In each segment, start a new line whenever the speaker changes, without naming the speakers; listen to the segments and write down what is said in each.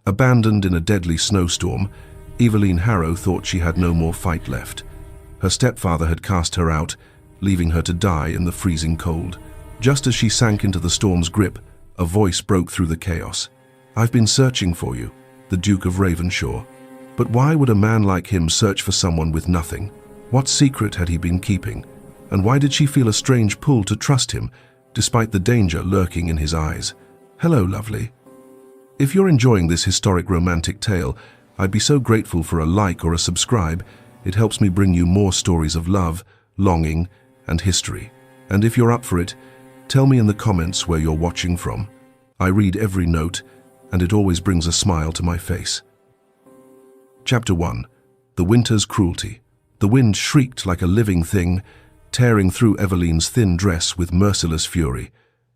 Abandoned in a deadly snowstorm, Eveline Harrow thought she had no more fight left. Her stepfather had cast her out, leaving her to die in the freezing cold. Just as she sank into the storm's grip, a voice broke through the chaos. "I've been searching for you, the Duke of Ravenshaw." But why would a man like him search for someone with nothing? What secret had he been keeping? And why did she feel a strange pull to trust him, despite the danger lurking in his eyes? Hello, lovely. If you're enjoying this historic romantic tale, I'd be so grateful for a like or a subscribe. It helps me bring you more stories of love, longing, and history. And if you're up for it, tell me in the comments where you're watching from. I read every note, and it always brings a smile to my face. Chapter 1. The Winter's Cruelty. The wind shrieked like a living thing, tearing through Eveline's thin dress with merciless fury.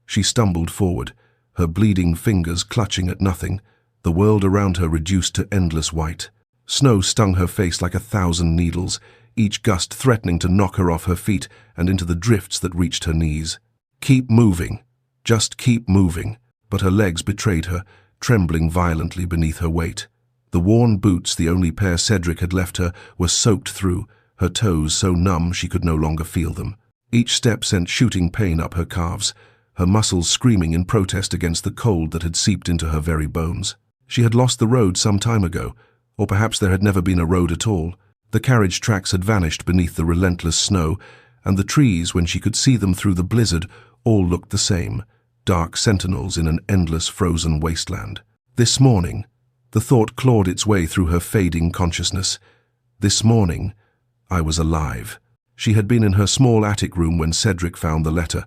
She stumbled forward, her bleeding fingers clutching at nothing, the world around her reduced to endless white. Snow stung her face like 1,000 needles, each gust threatening to knock her off her feet and into the drifts that reached her knees. Keep moving. Just keep moving. But her legs betrayed her, trembling violently beneath her weight. The worn boots, the only pair Cedric had left her, were soaked through, her toes so numb she could no longer feel them. Each step sent shooting pain up her calves, her muscles screaming in protest against the cold that had seeped into her very bones. She had lost the road some time ago, or perhaps there had never been a road at all. The carriage tracks had vanished beneath the relentless snow, and the trees, when she could see them through the blizzard, all looked the same, dark sentinels in an endless frozen wasteland. This morning, the thought clawed its way through her fading consciousness. This morning, I was alive. She had been in her small attic room when Cedric found the letter.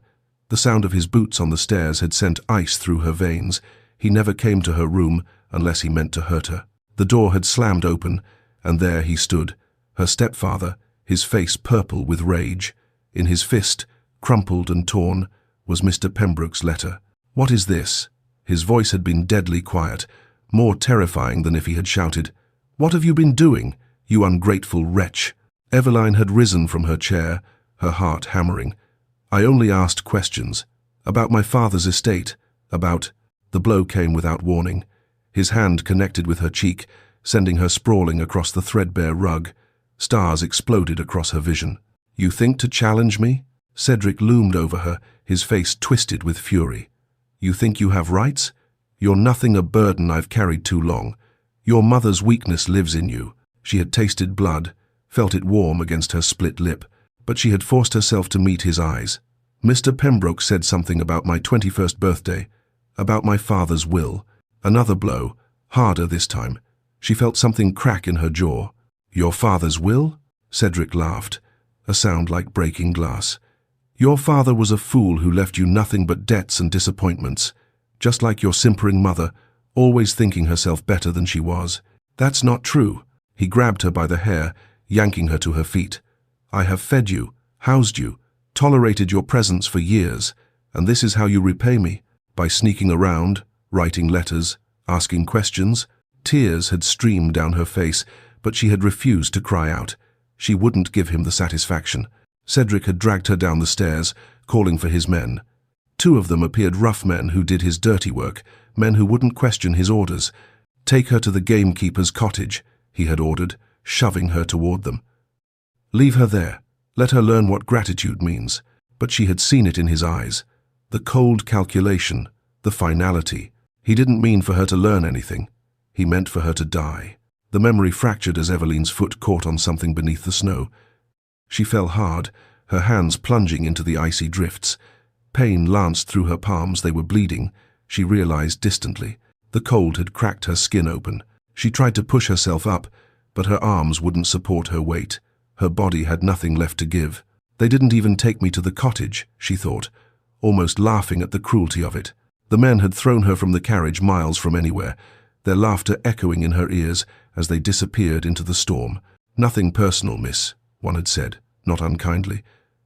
The sound of his boots on the stairs had sent ice through her veins. He never came to her room unless he meant to hurt her. The door had slammed open, and there he stood, her stepfather, his face purple with rage. In his fist, crumpled and torn, was Mr. Pembroke's letter. "What is this?" His voice had been deadly quiet, more terrifying than if he had shouted, "What have you been doing, you ungrateful wretch?" Eveline had risen from her chair, her heart hammering. "I only asked questions. About my father's estate, about—" The blow came without warning. His hand connected with her cheek, sending her sprawling across the threadbare rug. Stars exploded across her vision. "You think to challenge me?" Cedric loomed over her, his face twisted with fury. "You think you have rights? You're nothing a burden I've carried too long. Your mother's weakness lives in you." She had tasted blood, felt it warm against her split lip, but she had forced herself to meet his eyes. "Mr. Pembroke said something about my 21st birthday, about my father's will." Another blow, harder this time. She felt something crack in her jaw. "Your father's will?" Cedric laughed, a sound like breaking glass. "Your father was a fool who left you nothing but debts and disappointments, just like your simpering mother, always thinking herself better than she was. That's not true." He grabbed her by the hair, yanking her to her feet. "I have fed you, housed you, tolerated your presence for years, and this is how you repay me? By sneaking around, writing letters, asking questions?" Tears had streamed down her face, but she had refused to cry out. She wouldn't give him the satisfaction. Cedric had dragged her down the stairs, calling for his men. Two of them appeared rough men who did his dirty work, men who wouldn't question his orders. "Take her to the gamekeeper's cottage," he had ordered, shoving her toward them. "Leave her there. Let her learn what gratitude means." But she had seen it in his eyes. The cold calculation, the finality. He didn't mean for her to learn anything. He meant for her to die. The memory fractured as Eveline's foot caught on something beneath the snow. She fell hard, her hands plunging into the icy drifts. Pain lanced through her palms, they were bleeding, she realized distantly. The cold had cracked her skin open. She tried to push herself up, but her arms wouldn't support her weight. Her body had nothing left to give. "They didn't even take me to the cottage," she thought, almost laughing at the cruelty of it. The men had thrown her from the carriage miles from anywhere, their laughter echoing in her ears as they disappeared into the storm. "Nothing personal, miss," one had said, not unkindly.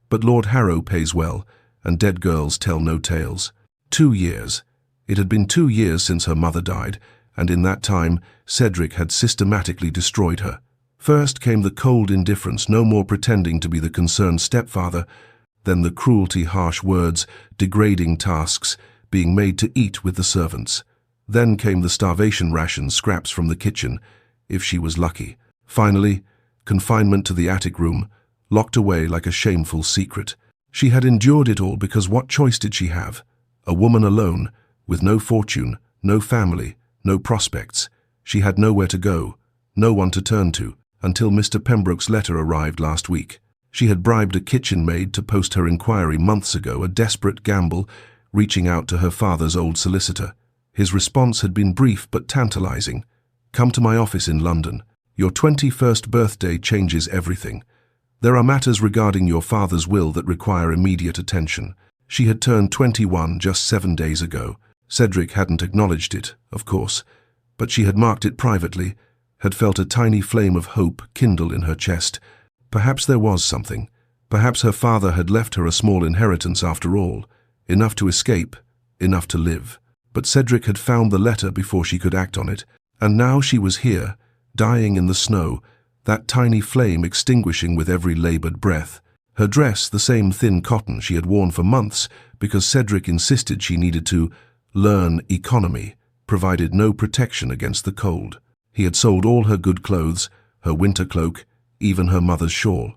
"But Lord Harrow pays well, and dead girls tell no tales." 2 years. It had been 2 years since her mother died, and in that time, Cedric had systematically destroyed her. First came the cold indifference, no more pretending to be the concerned stepfather, then the cruelty, harsh words, degrading tasks, being made to eat with the servants. Then came the starvation ration scraps from the kitchen, if she was lucky. Finally, confinement to the attic room, locked away like a shameful secret. She had endured it all because what choice did she have? A woman alone, with no fortune, no family, no prospects. She had nowhere to go, no one to turn to, until Mr. Pembroke's letter arrived last week. She had bribed a kitchen maid to post her inquiry months ago, a desperate gamble, reaching out to her father's old solicitor. His response had been brief but tantalizing. "Come to my office in London. Your 21st birthday changes everything. There are matters regarding your father's will that require immediate attention." She had turned 21 just 7 days ago. Cedric hadn't acknowledged it, of course, but she had marked it privately, had felt a tiny flame of hope kindle in her chest. Perhaps there was something. Perhaps her father had left her a small inheritance after all, enough to escape, enough to live. But Cedric had found the letter before she could act on it, and now she was here, dying in the snow, that tiny flame extinguishing with every labored breath. Her dress, the same thin cotton she had worn for months because Cedric insisted she needed to learn economy, provided no protection against the cold. He had sold all her good clothes, her winter cloak, even her mother's shawl.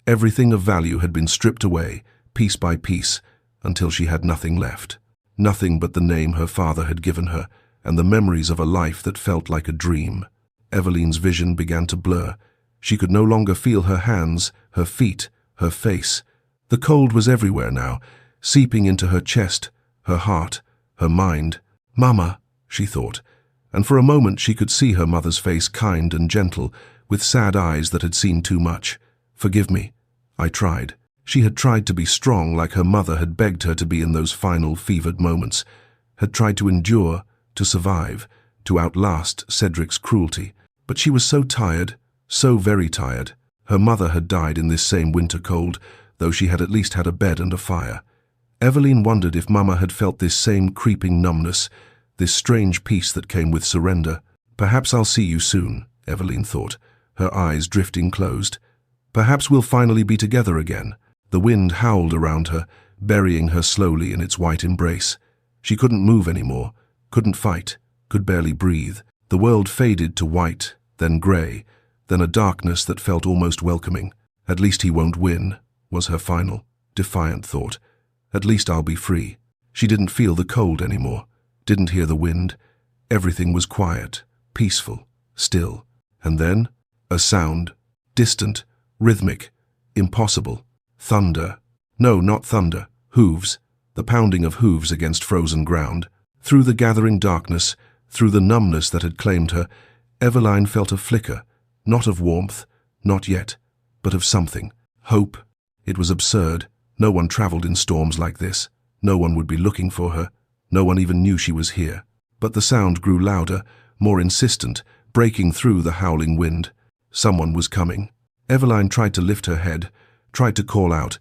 Everything of value had been stripped away, piece by piece, until she had nothing left. Nothing but the name her father had given her, and the memories of a life that felt like a dream. Eveline's vision began to blur. She could no longer feel her hands, her feet, her face. The cold was everywhere now, seeping into her chest, her heart, her mind. "Mama," she thought, and for a moment she could see her mother's face, kind and gentle, with sad eyes that had seen too much. "Forgive me. I tried." She had tried to be strong like her mother had begged her to be in those final fevered moments, had tried to endure, to survive, to outlast Cedric's cruelty. But she was so tired, so very tired. Her mother had died in this same winter cold, though she had at least had a bed and a fire. Eveline wondered if Mama had felt this same creeping numbness, this strange peace that came with surrender. "Perhaps I'll see you soon," Eveline thought, her eyes drifting closed. "Perhaps we'll finally be together again." The wind howled around her, burying her slowly in its white embrace. She couldn't move anymore, couldn't fight, could barely breathe. The world faded to white, then grey, then a darkness that felt almost welcoming. "At least he won't win," was her final, defiant thought. "At least I'll be free." She didn't feel the cold anymore, didn't hear the wind. Everything was quiet, peaceful, still. And then, a sound, distant, rhythmic, impossible. Thunder. No, not thunder. Hooves. The pounding of hooves against frozen ground. Through the gathering darkness, through the numbness that had claimed her, Eveline felt a flicker, not of warmth, not yet, but of something. Hope. It was absurd. No one traveled in storms like this. No one would be looking for her. No one even knew she was here. But the sound grew louder, more insistent, breaking through the howling wind. Someone was coming. Eveline tried to lift her head, tried to call out,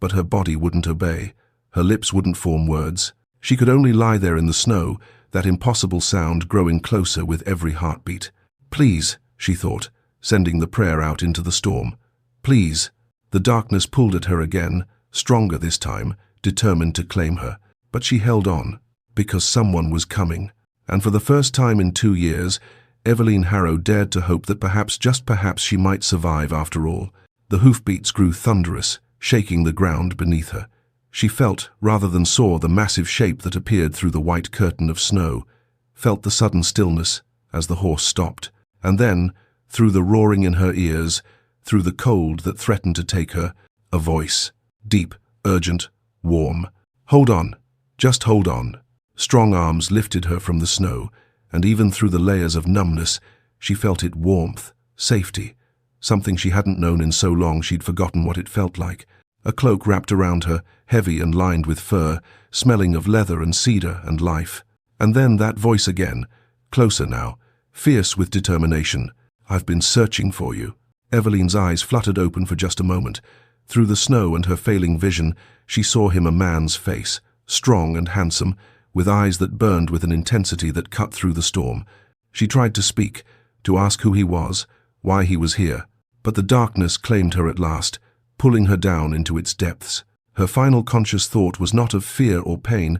but her body wouldn't obey. Her lips wouldn't form words. She could only lie there in the snow, that impossible sound growing closer with every heartbeat. "Please," she thought, sending the prayer out into the storm. "Please." The darkness pulled at her again, stronger this time, determined to claim her. But she held on, because someone was coming. And for the first time in 2 years, Eveline Harrow dared to hope that perhaps, just perhaps, she might survive after all. The hoofbeats grew thunderous, shaking the ground beneath her. She felt, rather than saw, the massive shape that appeared through the white curtain of snow, felt the sudden stillness as the horse stopped. And then, through the roaring in her ears, through the cold that threatened to take her, a voice, deep, urgent, warm. "Hold on, just hold on." Strong arms lifted her from the snow, and even through the layers of numbness, she felt it warmth, safety. Something she hadn't known in so long she'd forgotten what it felt like. A cloak wrapped around her, heavy and lined with fur, smelling of leather and cedar and life. And then that voice again, closer now, fierce with determination. "I've been searching for you." Eveline's eyes fluttered open for just a moment. Through the snow and her failing vision, she saw him, a man's face, strong and handsome, with eyes that burned with an intensity that cut through the storm. She tried to speak, to ask who he was, why he was here. But the darkness claimed her at last, pulling her down into its depths. Her final conscious thought was not of fear or pain,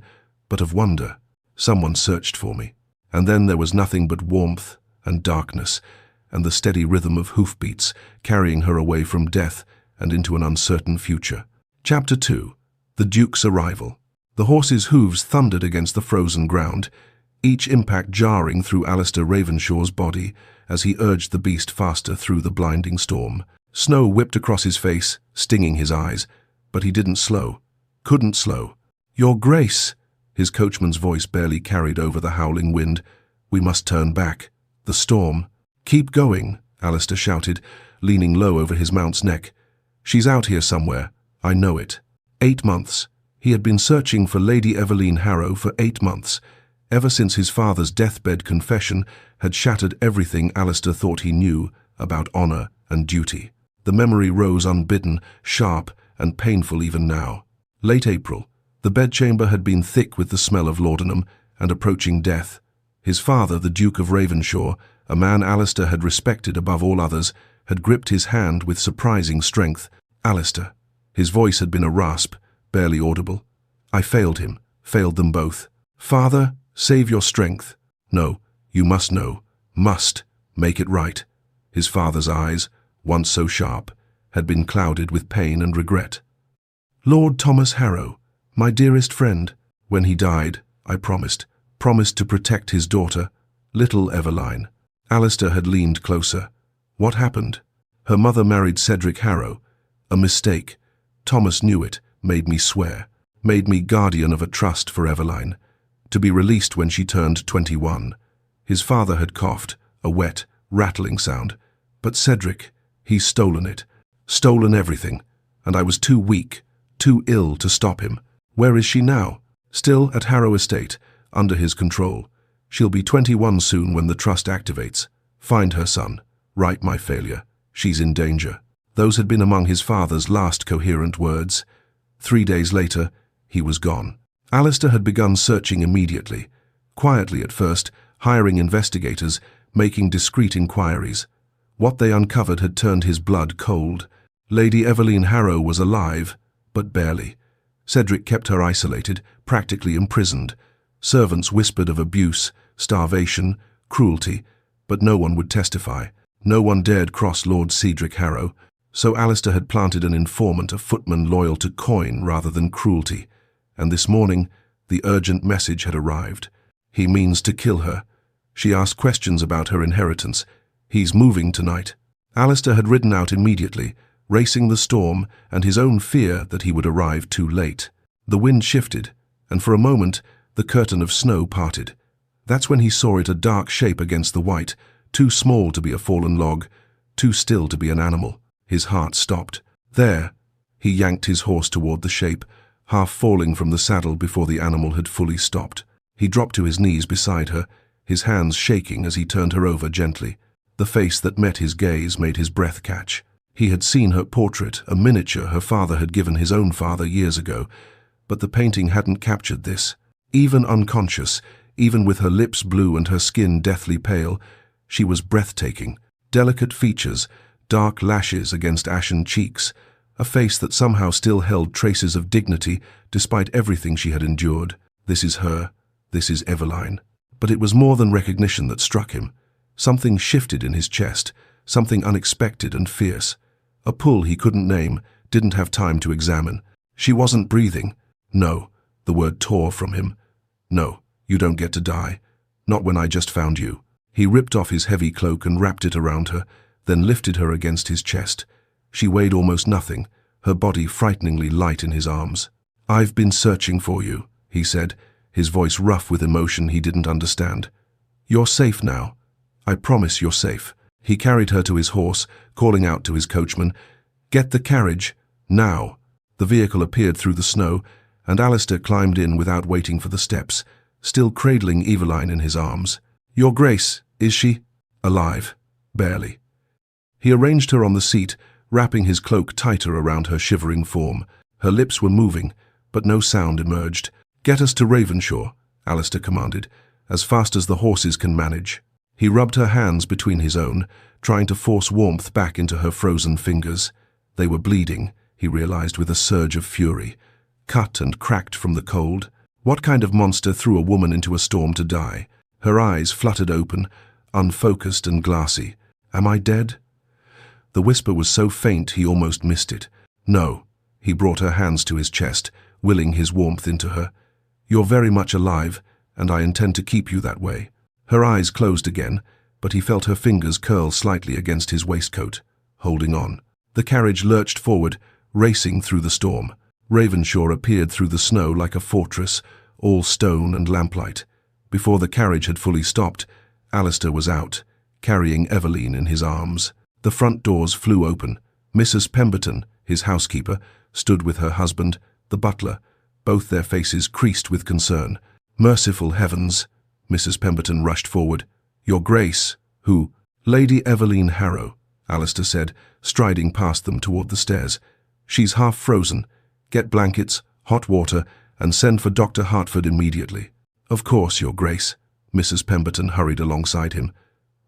but of wonder. "Someone searched for me." And then there was nothing but warmth and darkness, and the steady rhythm of hoofbeats carrying her away from death and into an uncertain future. Chapter 2. The Duke's Arrival. The horse's hooves thundered against the frozen ground, each impact jarring through Alistair Ravenshaw's body as he urged the beast faster through the blinding storm. Snow whipped across his face, stinging his eyes, but he didn't slow. Couldn't slow. "Your Grace!" His coachman's voice barely carried over the howling wind. "We must turn back. The storm." "Keep going," Alistair shouted, leaning low over his mount's neck. "She's out here somewhere. I know it." 8 months. He had been searching for Lady Eveline Harrow for 8 months, ever since his father's deathbed confession had shattered everything Alistair thought he knew about honor and duty. The memory rose unbidden, sharp and painful even now. Late April. The bedchamber had been thick with the smell of laudanum and approaching death. His father, the Duke of Ravenshaw, a man Alistair had respected above all others, had gripped his hand with surprising strength. "Alistair." His voice had been a rasp, barely audible. "I failed him, failed them both. Father, save your strength. No, you must know, must make it right." His father's eyes, once so sharp, had been clouded with pain and regret. "Lord Thomas Harrow, my dearest friend. When he died, I promised to protect his daughter, little Eveline." Alistair had leaned closer. "What happened?" "Her mother married Cedric Harrow. A mistake. Thomas knew it, made me swear, made me guardian of a trust for Eveline, to be released when she turned 21. His father had coughed, a wet, rattling sound. "But Cedric, he's stolen it. Stolen everything. And I was too weak, too ill to stop him. Where is she now?" "Still at Harrow Estate, under his control. She'll be 21 soon when the trust activates. Find her, son. Right my failure. She's in danger." Those had been among his father's last coherent words. 3 days later, he was gone. Alistair had begun searching immediately, quietly at first, hiring investigators, making discreet inquiries. What they uncovered had turned his blood cold. Lady Eveline Harrow was alive, but barely. Cedric kept her isolated, practically imprisoned. Servants whispered of abuse, starvation, cruelty, but no one would testify. No one dared cross Lord Cedric Harrow. So Alistair had planted an informant, a footman loyal to coin rather than cruelty. And this morning, the urgent message had arrived. He means to kill her. She asked questions about her inheritance. He's moving tonight. Alistair had ridden out immediately, racing the storm and his own fear that he would arrive too late. The wind shifted, and for a moment, the curtain of snow parted. That's when he saw it, a dark shape against the white, too small to be a fallen log, too still to be an animal. His heart stopped. "There." He yanked his horse toward the shape, half falling from the saddle before the animal had fully stopped. He dropped to his knees beside her, his hands shaking as he turned her over gently. The face that met his gaze made his breath catch. He had seen her portrait, a miniature her father had given his own father years ago, but the painting hadn't captured this. Even unconscious, even with her lips blue and her skin deathly pale, she was breathtaking. Delicate features, dark lashes against ashen cheeks, a face that somehow still held traces of dignity despite everything she had endured. This is her. This is Eveline. But it was more than recognition that struck him. Something shifted in his chest, something unexpected and fierce. A pull he couldn't name, didn't have time to examine. She wasn't breathing. No, the word tore from him. "No, you don't get to die. Not when I just found you." He ripped off his heavy cloak and wrapped it around her, then lifted her against his chest. She weighed almost nothing, her body frighteningly light in his arms. "I've been searching for you," he said, his voice rough with emotion he didn't understand. "You're safe now. I promise you're safe." He carried her to his horse, calling out to his coachman, "Get the carriage, now." The vehicle appeared through the snow, and Alistair climbed in without waiting for the steps, still cradling Eveline in his arms. "Your Grace, is she?" "Alive. Barely." He arranged her on the seat, wrapping his cloak tighter around her shivering form. Her lips were moving, but no sound emerged. "Get us to Ravenshaw," Alistair commanded, "as fast as the horses can manage." He rubbed her hands between his own, trying to force warmth back into her frozen fingers. They were bleeding, he realized with a surge of fury. Cut and cracked from the cold. What kind of monster threw a woman into a storm to die? Her eyes fluttered open, unfocused and glassy. "Am I dead?" The whisper was so faint he almost missed it. "No." He brought her hands to his chest, willing his warmth into her. "You're very much alive, and I intend to keep you that way." Her eyes closed again, but he felt her fingers curl slightly against his waistcoat, holding on. The carriage lurched forward, racing through the storm. Ravenshaw appeared through the snow like a fortress, all stone and lamplight. Before the carriage had fully stopped, Alistair was out, carrying Eveline in his arms. The front doors flew open. Mrs. Pemberton, his housekeeper, stood with her husband, the butler, both their faces creased with concern. "Merciful heavens!" Mrs. Pemberton rushed forward. "Your Grace." "Who?" "Lady Eveline Harrow," Alistair said, striding past them toward the stairs. "She's half frozen. Get blankets, hot water, and send for Dr. Hartford immediately." "Of course, Your Grace." Mrs. Pemberton hurried alongside him.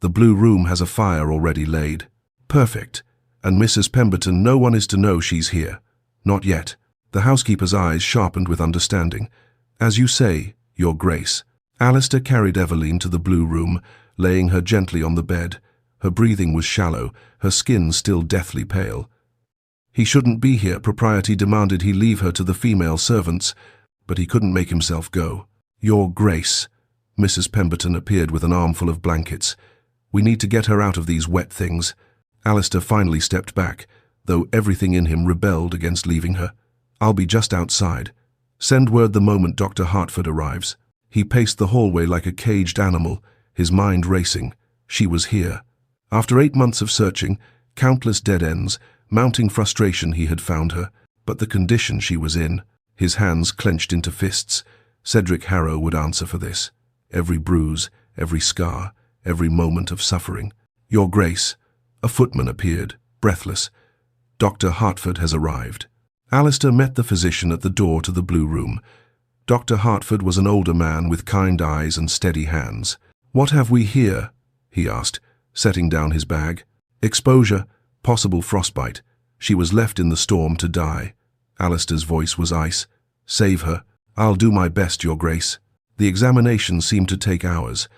"The blue room has a fire already laid." "Perfect. And Mrs. Pemberton, no one is to know she's here." "Not yet." The housekeeper's eyes sharpened with understanding. "As you say, Your Grace." Alistair carried Eveline to the blue room, laying her gently on the bed. Her breathing was shallow, her skin still deathly pale. He shouldn't be here. Propriety demanded he leave her to the female servants, but he couldn't make himself go. "Your Grace." Mrs. Pemberton appeared with an armful of blankets. "We need to get her out of these wet things." Alistair finally stepped back, though everything in him rebelled against leaving her. "I'll be just outside. Send word the moment Dr. Hartford arrives." He paced the hallway like a caged animal, his mind racing. She was here. After 8 months of searching, countless dead ends, mounting frustration, he had found her, but the condition she was in. His hands clenched into fists. Cedric Harrow would answer for this. Every bruise, every scar, every moment of suffering. "Your Grace." A footman appeared, breathless. "Dr. Hartford has arrived." Alistair met the physician at the door to the blue room. Dr. Hartford was an older man with kind eyes and steady hands. "What have we here?" he asked, setting down his bag. "Exposure, possible frostbite. She was left in the storm to die." Alistair's voice was ice. "Save her." "I'll do my best, Your Grace." The examination seemed to take hours.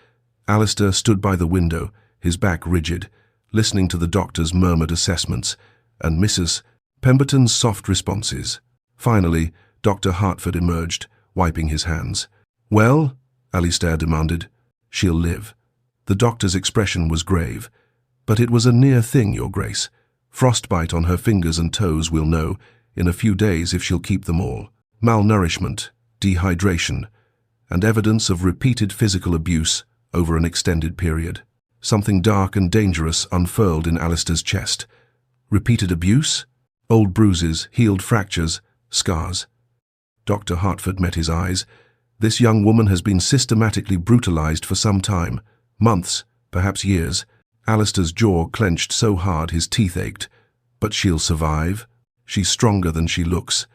Alistair stood by the window, his back rigid, listening to the doctor's murmured assessments and Mrs. Pemberton's soft responses. Finally, Dr. Hartford emerged, wiping his hands. "Well?" Alistair demanded. "She'll live." The doctor's expression was grave. "But it was a near thing, Your Grace. Frostbite on her fingers and toes, we'll know in a few days if she'll keep them all. Malnourishment, dehydration, and evidence of repeated physical abuse over an extended period." Something dark and dangerous unfurled in Alistair's chest. Repeated abuse? Old bruises, healed fractures, scars. Dr. Hartford met his eyes. "This young woman has been systematically brutalized for some time. Months, perhaps years." Alistair's jaw clenched so hard his teeth ached. "But she'll survive. She's stronger than she looks.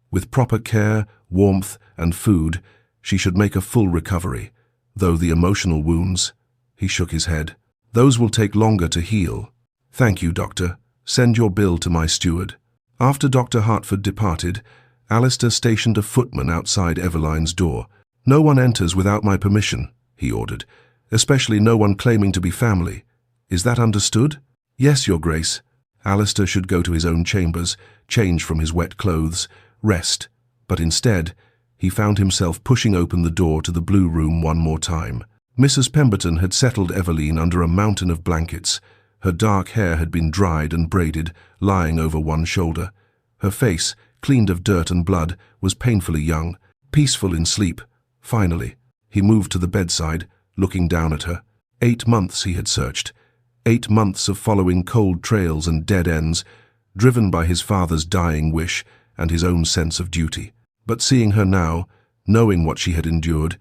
With proper care, warmth, and food, she should make a full recovery. Though the emotional wounds..." He shook his head. "Those will take longer to heal." "Thank you, Doctor. Send your bill to my steward." After Dr. Hartford departed, Alistair stationed a footman outside Eveline's door. "No one enters without my permission," he ordered, "especially no one claiming to be family. Is that understood?" "Yes, Your Grace." Alistair should go to his own chambers, change from his wet clothes, rest. But instead, he found himself pushing open the door to the blue room one more time. Mrs. Pemberton had settled Eveline under a mountain of blankets. Her dark hair had been dried and braided, lying over one shoulder. Her face, cleaned of dirt and blood, was painfully young, peaceful in sleep. Finally, he moved to the bedside, looking down at her. 8 months he had searched. 8 months of following cold trails and dead ends, driven by his father's dying wish and his own sense of duty. But seeing her now, knowing what she had endured,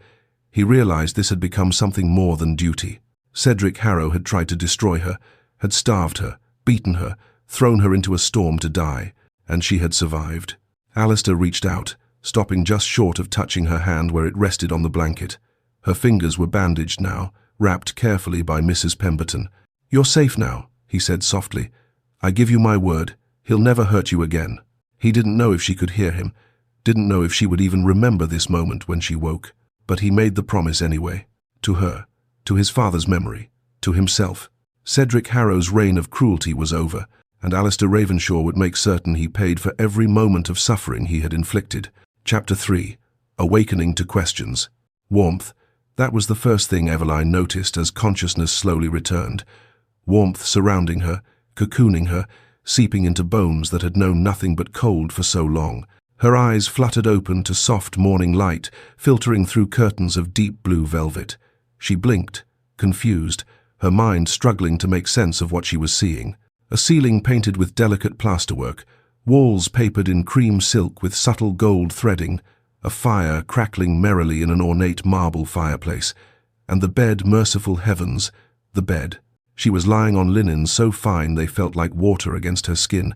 he realized this had become something more than duty. Cedric Harrow had tried to destroy her, had starved her, beaten her, thrown her into a storm to die, and she had survived. Alistair reached out, stopping just short of touching her hand where it rested on the blanket. Her fingers were bandaged now, wrapped carefully by Mrs. Pemberton. "You're safe now," he said softly. "I give you my word, he'll never hurt you again." He didn't know if she could hear him, didn't know if she would even remember this moment when she woke. But he made the promise anyway, to her. to his father's memory, to himself. Cedric Harrow's reign of cruelty was over, and Alistair Ravenshaw would make certain he paid for every moment of suffering he had inflicted. Chapter 3. Awakening to Questions. Warmth. That was the first thing Eveline noticed as consciousness slowly returned. Warmth surrounding her, cocooning her, seeping into bones that had known nothing but cold for so long. Her eyes fluttered open to soft morning light, filtering through curtains of deep blue velvet. She blinked, confused, her mind struggling to make sense of what she was seeing. A ceiling painted with delicate plasterwork, walls papered in cream silk with subtle gold threading, a fire crackling merrily in an ornate marble fireplace, and the bed, merciful heavens, the bed. She was lying on linen so fine they felt like water against her skin,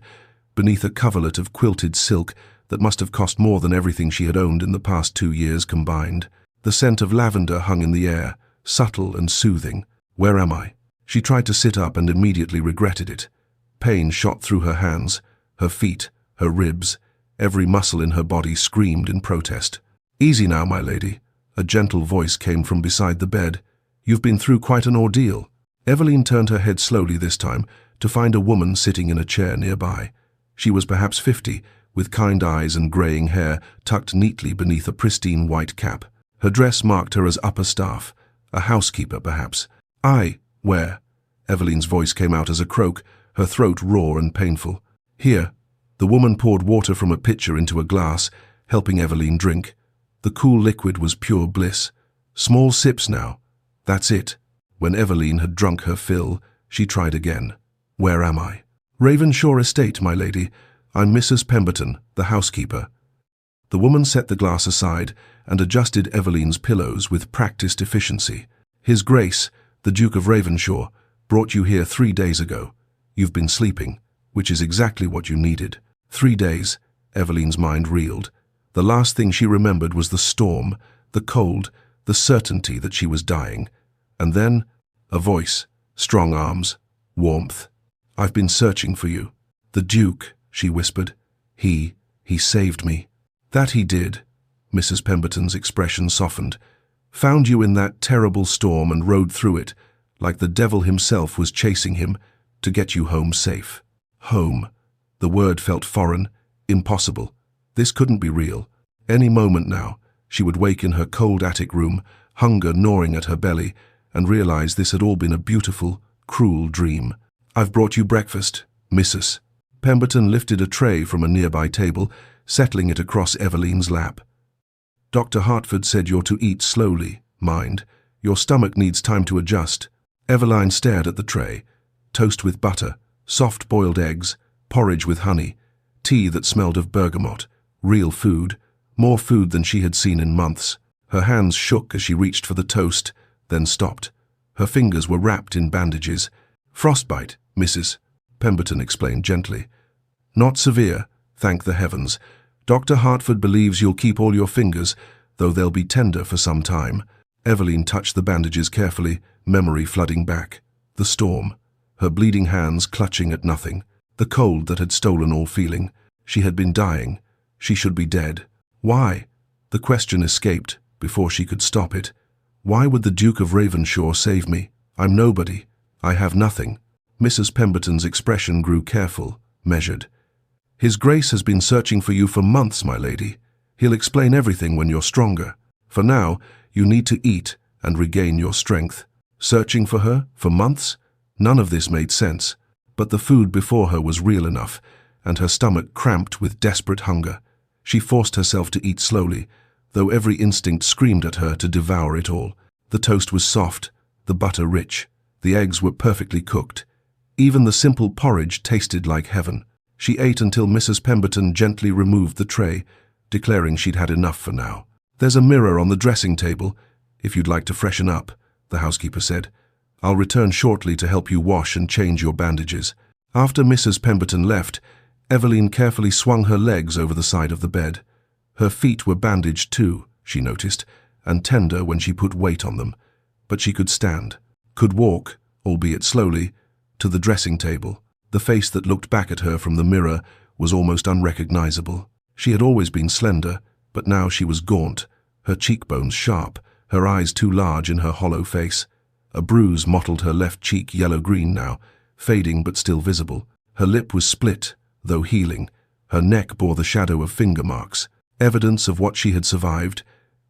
beneath a coverlet of quilted silk that must have cost more than everything she had owned in the past 2 years combined. The scent of lavender hung in the air, subtle and soothing. Where am I? She tried to sit up and immediately regretted it. Pain shot through her hands, her feet, her ribs. Every muscle in her body screamed in protest. Easy now, my lady. A gentle voice came from beside the bed. You've been through quite an ordeal. Eveline turned her head slowly this time to find a woman sitting in a chair nearby. She was perhaps 50, with kind eyes and greying hair tucked neatly beneath a pristine white cap. Her dress marked her as upper staff, a housekeeper perhaps. Where? Eveline's voice came out as a croak, her throat raw and painful. Here. The woman poured water from a pitcher into a glass, helping Eveline drink. The cool liquid was pure bliss. Small sips now. That's it. When Eveline had drunk her fill, she tried again. Where am I? Ravenshaw Estate, my lady. I'm Mrs. Pemberton, the housekeeper. The woman set the glass aside and adjusted Eveline's pillows with practiced efficiency. His Grace, the Duke of Ravenshaw, brought you here 3 days ago. You've been sleeping, which is exactly what you needed. 3 days, Eveline's mind reeled. The last thing she remembered was the storm, the cold, the certainty that she was dying. And then, a voice, strong arms, warmth. I've been searching for you. The Duke, she whispered. He saved me. That he did. Mrs. Pemberton's expression softened. Found you in that terrible storm and rode through it, like the devil himself was chasing him, to get you home safe. Home. The word felt foreign, impossible. This couldn't be real. Any moment now, she would wake in her cold attic room, hunger gnawing at her belly, and realize this had all been a beautiful, cruel dream. I've brought you breakfast, Mrs. Pemberton lifted a tray from a nearby table, settling it across Eveline's lap. Dr. Hartford said you're to eat slowly, mind. Your stomach needs time to adjust. Eveline stared at the tray. Toast with butter, soft boiled eggs, porridge with honey, tea that smelled of bergamot, real food, more food than she had seen in months. Her hands shook as she reached for the toast, then stopped. Her fingers were wrapped in bandages. Frostbite, Mrs. Pemberton explained gently. Not severe, thank the heavens. Dr. Hartford believes you'll keep all your fingers, though they'll be tender for some time. Eveline touched the bandages carefully, memory flooding back. The storm, her bleeding hands clutching at nothing. The cold that had stolen all feeling. She had been dying. She should be dead. Why? The question escaped before she could stop it. Why would the Duke of Ravenshaw save me? I'm nobody. I have nothing. Mrs. Pemberton's expression grew careful, measured. His Grace has been searching for you for months, my lady. He'll explain everything when you're stronger. For now, you need to eat and regain your strength. Searching for her? For months? None of this made sense. But the food before her was real enough, and her stomach cramped with desperate hunger. She forced herself to eat slowly, though every instinct screamed at her to devour it all. The toast was soft, the butter rich, the eggs were perfectly cooked. Even the simple porridge tasted like heaven. She ate until Mrs. Pemberton gently removed the tray, declaring she'd had enough for now. There's a mirror on the dressing table, if you'd like to freshen up, the housekeeper said. I'll return shortly to help you wash and change your bandages. After Mrs. Pemberton left, Eveline carefully swung her legs over the side of the bed. Her feet were bandaged too, she noticed, and tender when she put weight on them. But she could stand, could walk, albeit slowly, to the dressing table. The face that looked back at her from the mirror was almost unrecognizable. She had always been slender, but now she was gaunt, her cheekbones sharp, her eyes too large in her hollow face. A bruise mottled her left cheek yellow-green now, fading but still visible. Her lip was split, though healing. Her neck bore the shadow of finger marks, evidence of what she had survived,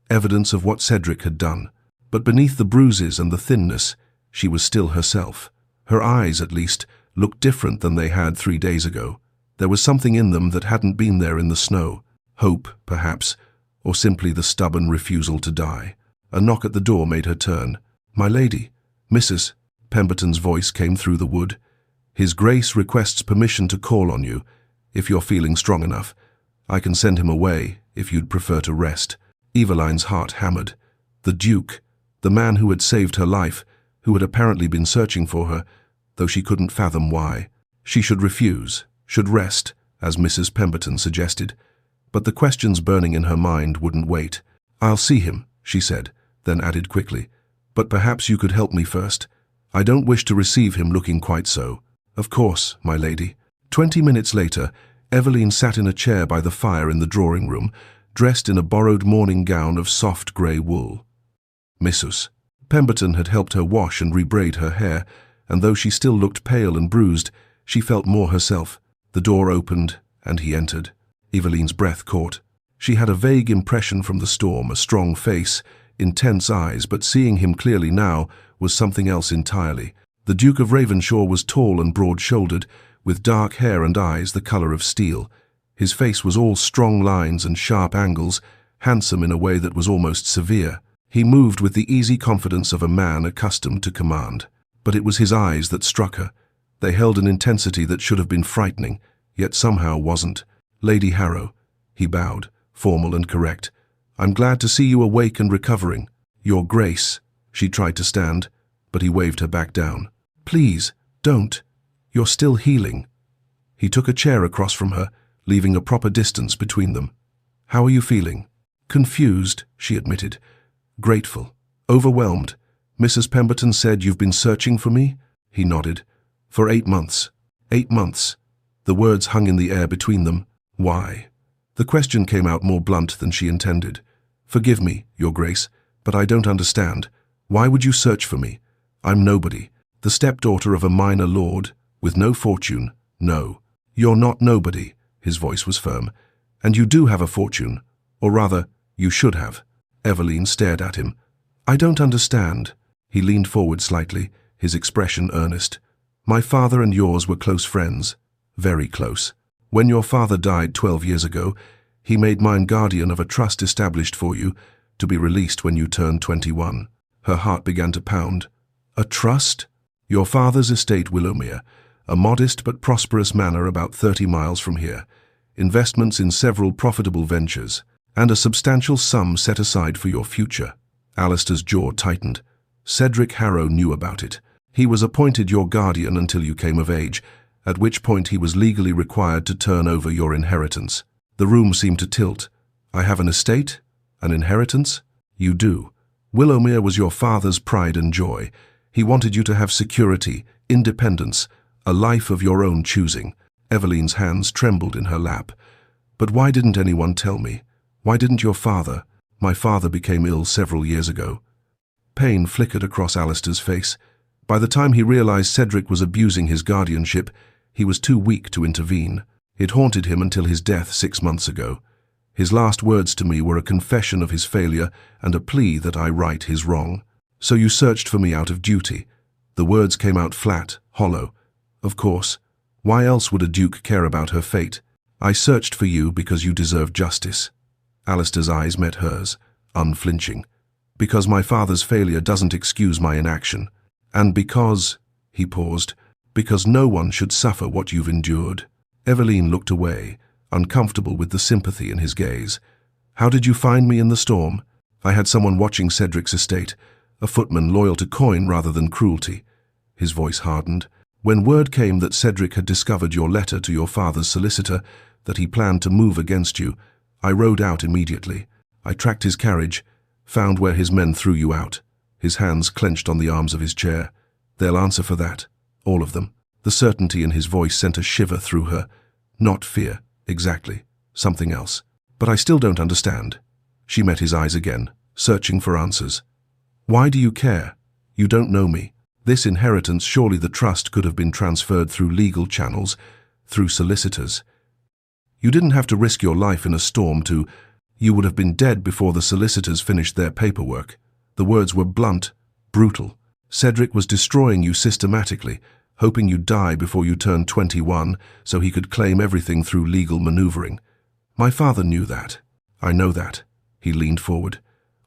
evidence of what Cedric had done. But beneath the bruises and the thinness, she was still herself. Her eyes, at least, looked different than they had 3 days ago. There was something in them that hadn't been there in the snow. Hope, perhaps, or simply the stubborn refusal to die. A knock at the door made her turn. "My lady, Mrs." Pemberton's voice came through the wood. "His Grace requests permission to call on you, if you're feeling strong enough. I can send him away, if you'd prefer to rest." Eveline's heart hammered. The Duke, the man who had saved her life, who had apparently been searching for her, though she couldn't fathom why. She should refuse, should rest, as Mrs. Pemberton suggested. But the questions burning in her mind wouldn't wait. "I'll see him," she said, then added quickly. "But perhaps you could help me first. I don't wish to receive him looking quite so." "Of course, my lady." 20 minutes later, Eveline sat in a chair by the fire in the drawing room, dressed in a borrowed morning gown of soft grey wool. Mrs. Pemberton had helped her wash and rebraid her hair, and though she still looked pale and bruised, she felt more herself. The door opened, and he entered. Eveline's breath caught. She had a vague impression from the storm, a strong face, intense eyes, but seeing him clearly now was something else entirely. The Duke of Ravenshaw was tall and broad-shouldered, with dark hair and eyes the colour of steel. His face was all strong lines and sharp angles, handsome in a way that was almost severe. He moved with the easy confidence of a man accustomed to command. But it was his eyes that struck her. They held an intensity that should have been frightening, yet somehow wasn't. "Lady Harrow," he bowed, formal and correct. "I'm glad to see you awake and recovering." "Your Grace." She tried to stand, but he waved her back down. "Please, don't. You're still healing." He took a chair across from her, leaving a proper distance between them. "How are you feeling?" "Confused," she admitted. "Grateful. Overwhelmed. Mrs. Pemberton said you've been searching for me?" He nodded. "For 8 months. 8 months." The words hung in the air between them. "Why?" The question came out more blunt than she intended. "Forgive me, Your Grace, but I don't understand. Why would you search for me? I'm nobody. The stepdaughter of a minor lord, with no fortune. No. You're not nobody." His voice was firm. "And you do have a fortune. Or rather, you should have." Eveline stared at him. "I don't understand." He leaned forward slightly, his expression earnest. "My father and yours were close friends. Very close. When your father died 12 years ago, he made mine guardian of a trust established for you, to be released when you turned 21. Her heart began to pound. "A trust?" "Your father's estate, Willowmere, a modest but prosperous manor about 30 miles from here, investments in several profitable ventures, and a substantial sum set aside for your future." Alistair's jaw tightened. "Cedric Harrow knew about it. He was appointed your guardian until you came of age, at which point he was legally required to turn over your inheritance." The room seemed to tilt. "I have an estate? An inheritance?" "You do. Willowmere was your father's pride and joy. He wanted you to have security, independence, a life of your own choosing." Eveline's hands trembled in her lap. "But why didn't anyone tell me? Why didn't your father? My father became ill several years ago." Pain flickered across Alistair's face. By the time he realized Cedric was abusing his guardianship, he was too weak to intervene. It haunted him until his death 6 months ago. His last words to me were a confession of his failure and a plea that I right his wrong. "So you searched for me out of duty." The words came out flat, hollow. "Of course. Why else would a duke care about her fate? I searched for you because you deserve justice." Alistair's eyes met hers, unflinching. "Because my father's failure doesn't excuse my inaction. And because," he paused, "because no one should suffer what you've endured." Eveline looked away, uncomfortable with the sympathy in his gaze. "How did you find me in the storm?" "I had someone watching Cedric's estate, a footman loyal to coin rather than cruelty." His voice hardened. "When word came that Cedric had discovered your letter to your father's solicitor, that he planned to move against you, I rode out immediately. I tracked his carriage, found where his men threw you out." His hands clenched on the arms of his chair. "They'll answer for that. All of them." The certainty in his voice sent a shiver through her. "Not fear, exactly. Something else. But I still don't understand." She met his eyes again, searching for answers. "Why do you care? You don't know me. This inheritance, surely the trust could have been transferred through legal channels, through solicitors. You didn't have to risk your life in a storm to... You would have been dead before the solicitors finished their paperwork. The words were blunt, brutal. Cedric was destroying you systematically, hoping you'd die before you turned 21 so he could claim everything through legal maneuvering. My father knew that. I know that. He leaned forward.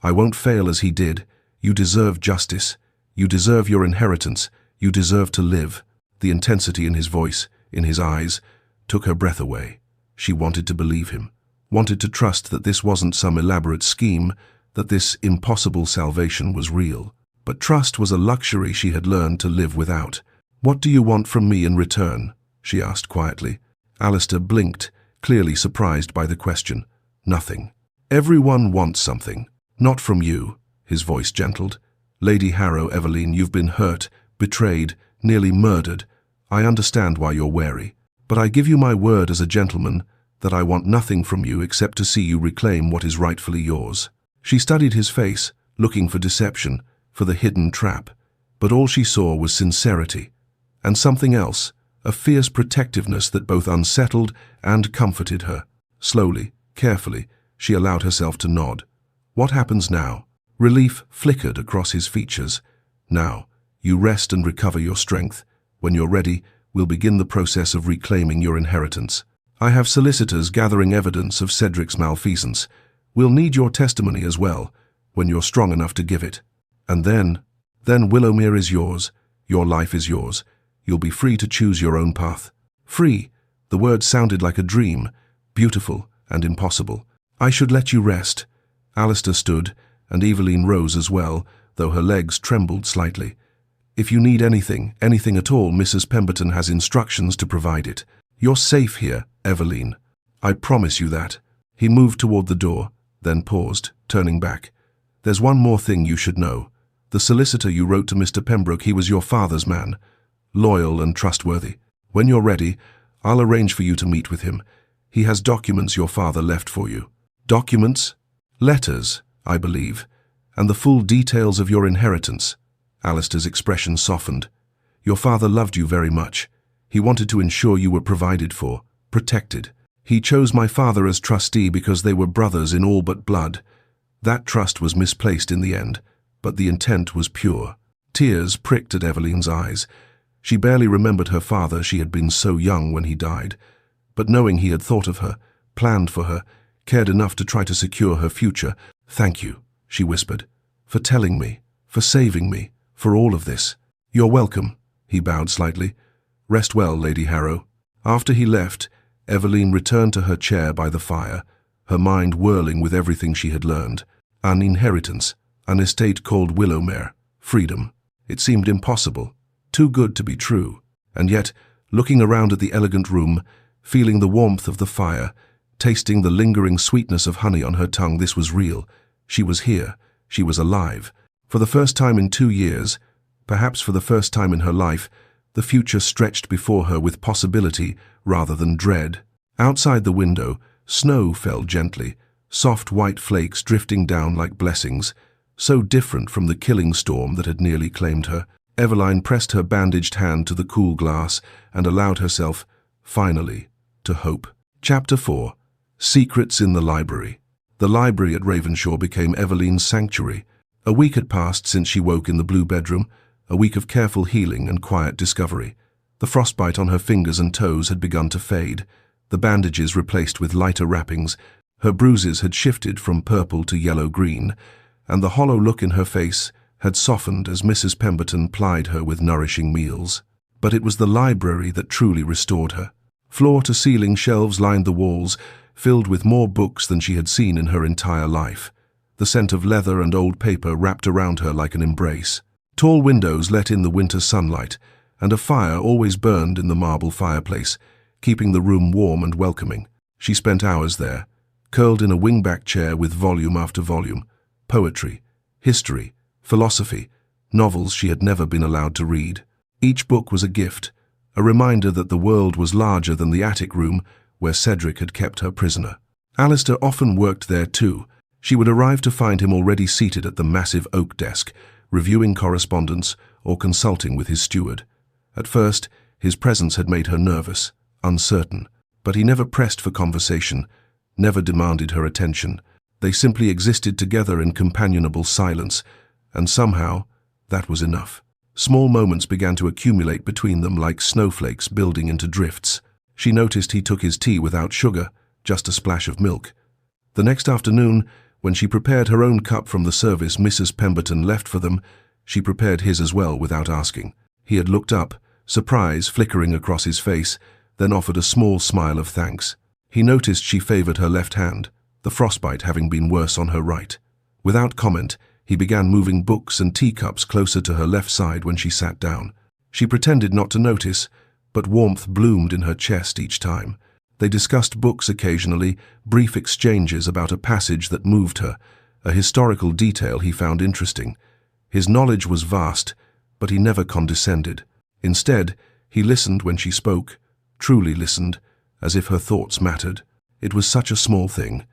I won't fail as he did. You deserve justice. You deserve your inheritance. You deserve to live. The intensity in his voice, in his eyes, took her breath away. She wanted to believe him, wanted to trust that this wasn't some elaborate scheme, that this impossible salvation was real. But trust was a luxury she had learned to live without. What do you want from me in return? She asked quietly. Alistair blinked, clearly surprised by the question. Nothing. Everyone wants something. Not from you, his voice gentled. Lady Harrow, Eveline, you've been hurt, betrayed, nearly murdered. I understand why you're wary. But I give you my word as a gentleman that I want nothing from you except to see you reclaim what is rightfully yours. She studied his face, looking for deception, for the hidden trap. But all she saw was sincerity. And something else, a fierce protectiveness that both unsettled and comforted her. Slowly, carefully, she allowed herself to nod. What happens now? Relief flickered across his features. Now, you rest and recover your strength. When you're ready, we'll begin the process of reclaiming your inheritance. I have solicitors gathering evidence of Cedric's malfeasance. We'll need your testimony as well, when you're strong enough to give it. And then Willowmere is yours. Your life is yours. You'll be free to choose your own path. Free. The word sounded like a dream, beautiful and impossible. I should let you rest. Alistair stood, and Eveline rose as well, though her legs trembled slightly. If you need anything at all, Mrs. Pemberton has instructions to provide it. You're safe here, Eveline. I promise you that. He moved toward the door, then paused, turning back. There's one more thing you should know. The solicitor you wrote to Mr. Pembroke, he was your father's man. Loyal and trustworthy. When you're ready, I'll arrange for you to meet with him. He has documents your father left for you. Documents? Letters, I believe. And the full details of your inheritance. Alistair's expression softened. Your father loved you very much. He wanted to ensure you were provided for, protected. He chose my father as trustee because they were brothers in all but blood. That trust was misplaced in the end, but the intent was pure. Tears pricked at Eveline's eyes. She barely remembered her father, she had been so young when he died. But knowing he had thought of her, planned for her, cared enough to try to secure her future, "Thank you," she whispered, "for telling me, for saving me, for all of this." "You're welcome," he bowed slightly. "Rest well, Lady Harrow." After he left, Eveline returned to her chair by the fire, her mind whirling with everything she had learned. An inheritance, an estate called Willowmere, freedom. It seemed impossible, too good to be true. And yet, looking around at the elegant room, feeling the warmth of the fire, tasting the lingering sweetness of honey on her tongue, this was real. She was here. She was alive. For the first time in 2 years, perhaps for the first time in her life, the future stretched before her with possibility rather than dread. Outside the window, snow fell gently, soft white flakes drifting down like blessings, so different from the killing storm that had nearly claimed her. Eveline pressed her bandaged hand to the cool glass and allowed herself, finally, to hope. Chapter 4. Secrets in the Library. The library at Ravenshaw became Eveline's sanctuary. A week had passed since she woke in the blue bedroom, a week of careful healing and quiet discovery. The frostbite on her fingers and toes had begun to fade, the bandages replaced with lighter wrappings, her bruises had shifted from purple to yellow-green, and the hollow look in her face had softened as Mrs. Pemberton plied her with nourishing meals. But it was the library that truly restored her. Floor-to-ceiling shelves lined the walls, filled with more books than she had seen in her entire life. The scent of leather and old paper wrapped around her like an embrace. Tall windows let in the winter sunlight, and a fire always burned in the marble fireplace, keeping the room warm and welcoming. She spent hours there, curled in a wingback chair with volume after volume. Poetry, history, philosophy, novels she had never been allowed to read. Each book was a gift, a reminder that the world was larger than the attic room where Cedric had kept her prisoner. Alistair often worked there too. She would arrive to find him already seated at the massive oak desk, reviewing correspondence, or consulting with his steward. At first, his presence had made her nervous, uncertain, but he never pressed for conversation, never demanded her attention. They simply existed together in companionable silence, and somehow, that was enough. Small moments began to accumulate between them like snowflakes building into drifts. She noticed he took his tea without sugar, just a splash of milk. The next afternoon, when she prepared her own cup from the service Mrs. Pemberton left for them, she prepared his as well without asking. He had looked up, surprise flickering across his face, then offered a small smile of thanks. He noticed she favored her left hand, the frostbite having been worse on her right. Without comment, he began moving books and teacups closer to her left side when she sat down. She pretended not to notice, but warmth bloomed in her chest each time. They discussed books occasionally, brief exchanges about a passage that moved her, a historical detail he found interesting. His knowledge was vast, but he never condescended. Instead, he listened when she spoke, truly listened, as if her thoughts mattered. It was such a small thing.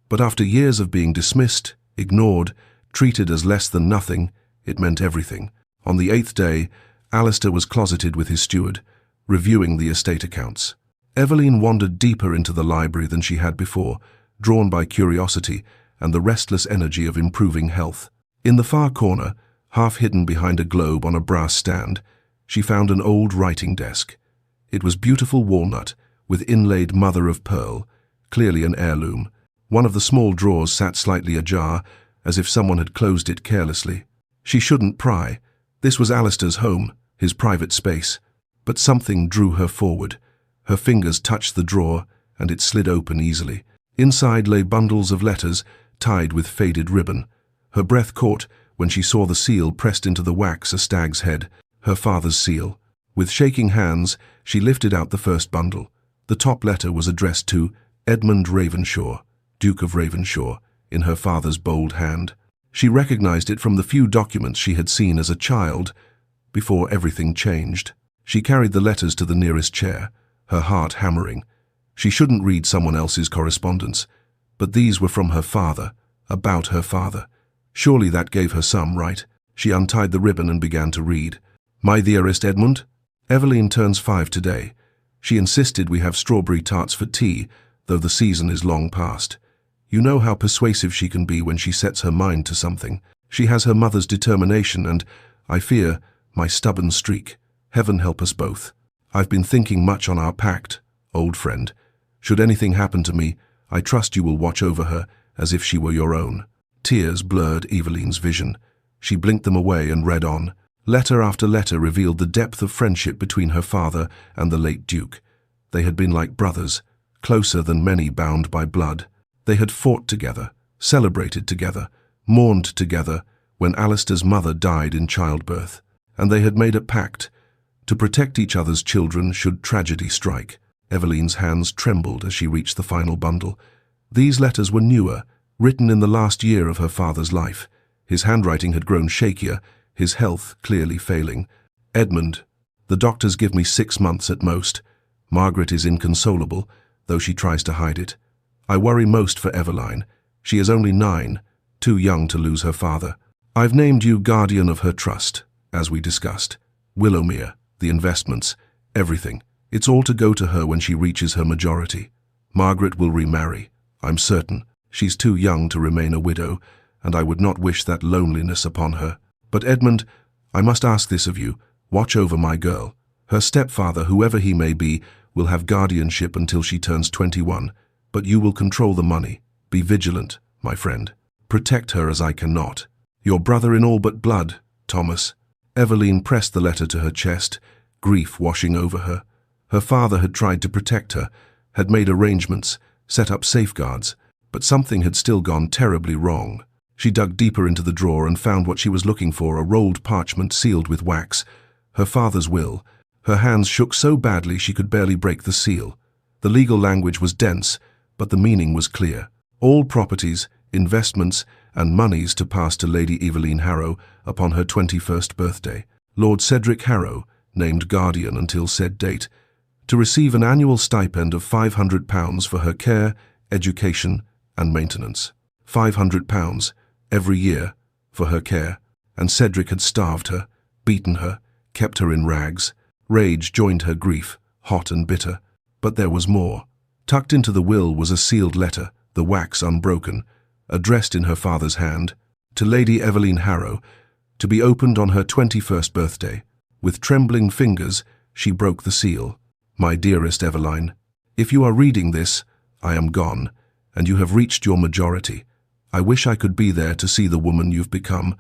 But after years of being dismissed, ignored, treated as less than nothing, it meant everything. On the 8th day, Alistair was closeted with his steward, reviewing the estate accounts. Eveline wandered deeper into the library than she had before, drawn by curiosity and the restless energy of improving health. In the far corner, half hidden behind a globe on a brass stand, she found an old writing desk. It was beautiful walnut, with inlaid mother-of-pearl, clearly an heirloom. One of the small drawers sat slightly ajar, as if someone had closed it carelessly. She shouldn't pry. This was Alistair's home, his private space. But something drew her forward. Her fingers touched the drawer, and it slid open easily. Inside lay bundles of letters, tied with faded ribbon. Her breath caught when she saw the seal pressed into the wax a stag's head, her father's seal. With shaking hands, she lifted out the first bundle. The top letter was addressed to Edmund Ravenshaw, Duke of Ravenshaw, in her father's bold hand. She recognized it from the few documents she had seen as a child, before everything changed. She carried the letters to the nearest chair, her heart hammering. She shouldn't read someone else's correspondence, but these were from her father, about her father. Surely that gave her some right. She untied the ribbon and began to read. My dearest Edmund, Eveline turns 5 today. She insisted we have strawberry tarts for tea, though the season is long past. You know how persuasive she can be when she sets her mind to something. She has her mother's determination and, I fear, my stubborn streak. Heaven help us both. I've been thinking much on our pact, old friend. Should anything happen to me, I trust you will watch over her as if she were your own. Tears blurred Eveline's vision. She blinked them away and read on. Letter after letter revealed the depth of friendship between her father and the late Duke. They had been like brothers, closer than many bound by blood. They had fought together, celebrated together, mourned together when Alistair's mother died in childbirth. And they had made a pact to protect each other's children should tragedy strike. Eveline's hands trembled as she reached the final bundle. These letters were newer, written in the last year of her father's life. His handwriting had grown shakier, his health clearly failing. Edmund, the doctors give me 6 months at most. Margaret is inconsolable, though she tries to hide it. I worry most for Eveline. She is only 9, too young to lose her father. I've named you guardian of her trust, as we discussed. Willowmere, the investments, everything. It's all to go to her when she reaches her majority. Margaret will remarry, I'm certain. She's too young to remain a widow, and I would not wish that loneliness upon her. But Edmund, I must ask this of you. Watch over my girl. Her stepfather, whoever he may be, will have guardianship until she turns 21, but you will control the money. Be vigilant, my friend. Protect her as I cannot. Your brother in all but blood, Thomas. Eveline pressed the letter to her chest, grief washing over her. Her father had tried to protect her, had made arrangements, set up safeguards, but something had still gone terribly wrong. She dug deeper into the drawer and found what she was looking for, a rolled parchment sealed with wax. Her father's will. Her hands shook so badly she could barely break the seal. The legal language was dense, but the meaning was clear. All properties, investments, and moneys to pass to Lady Eveline Harrow upon her 21st birthday. Lord Cedric Harrow, named guardian until said date, to receive an annual stipend of £500 for her care, education, and maintenance. £500 every year for her care and Cedric had starved her, beaten her, kept her in rags. Rage joined her grief, hot and bitter. But there was more. Tucked into the will was a sealed letter, the wax unbroken, addressed in her father's hand, to Lady Eveline Harrow, to be opened on her 21st birthday. With trembling fingers, she broke the seal. My dearest Eveline, if you are reading this, I am gone, and you have reached your majority. I wish I could be there to see the woman you've become,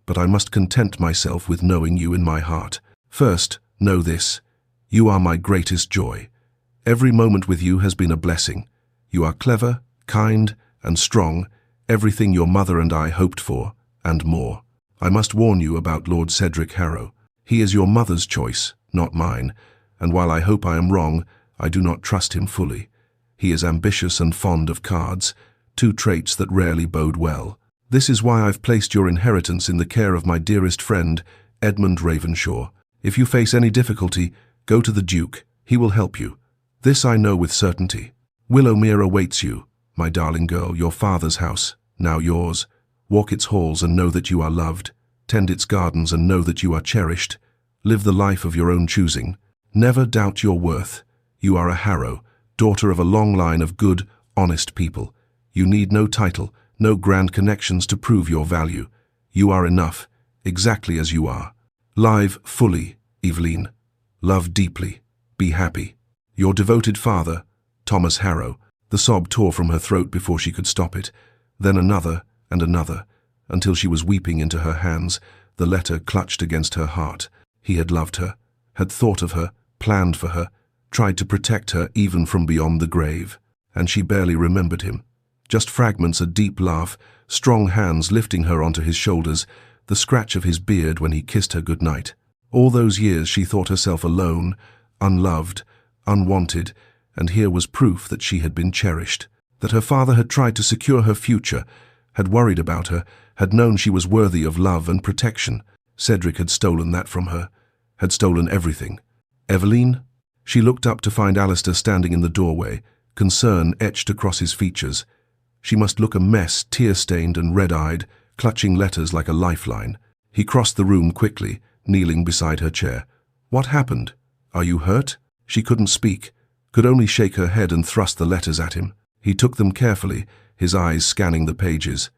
but I must content myself with knowing you in my heart. First, know this. You are my greatest joy. Every moment with you has been a blessing. You are clever, kind, and strong, everything your mother and I hoped for, and more. I must warn you about Lord Cedric Harrow. He is your mother's choice, not mine, and while I hope I am wrong, I do not trust him fully. He is ambitious and fond of cards, two traits that rarely bode well. This is why I've placed your inheritance in the care of my dearest friend, Edmund Ravenshaw. If you face any difficulty, go to the Duke. He will help you. This I know with certainty. Willowmere awaits you, my darling girl, your father's house, now yours. Walk its halls and know that you are loved. Tend its gardens and know that you are cherished. Live the life of your own choosing. Never doubt your worth. You are a Harrow, daughter of a long line of good, honest people. You need no title, no grand connections to prove your value. You are enough, exactly as you are. Live fully, Eveline. Love deeply. Be happy. Your devoted father, Thomas Harrow. The sob tore from her throat before she could stop it. Then another and another, until she was weeping into her hands, the letter clutched against her heart. He had loved her, had thought of her, planned for her, tried to protect her even from beyond the grave. And she barely remembered him. Just fragments, a deep laugh, strong hands lifting her onto his shoulders, the scratch of his beard when he kissed her goodnight. All those years she thought herself alone, unloved, unwanted, and here was proof that she had been cherished, that her father had tried to secure her future, had worried about her, had known she was worthy of love and protection. Cedric had stolen that from her, had stolen everything. Eveline? She looked up to find Alistair standing in the doorway, concern etched across his features. She must look a mess, tear-stained and red-eyed, clutching letters like a lifeline. He crossed the room quickly, kneeling beside her chair. What happened? Are you hurt? She couldn't speak, could only shake her head and thrust the letters at him. He took them carefully, his eyes scanning the pages.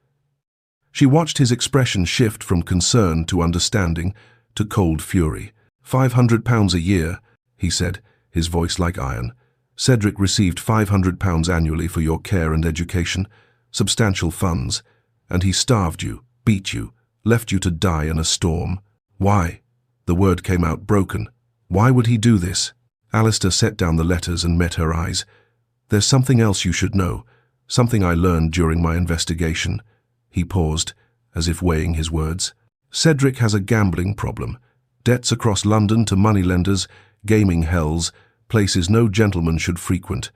She watched his expression shift from concern to understanding to cold fury. £500 a year, he said, his voice like iron. Cedric received £500 annually for your care and education, substantial funds, and he starved you, beat you, left you to die in a storm. Why? The word came out broken. Why would he do this? Alistair set down the letters and met her eyes. There's something else you should know, something I learned during my investigation. He paused, as if weighing his words. Cedric has a gambling problem. Debts across London to moneylenders, gaming hells, places no gentleman should frequent.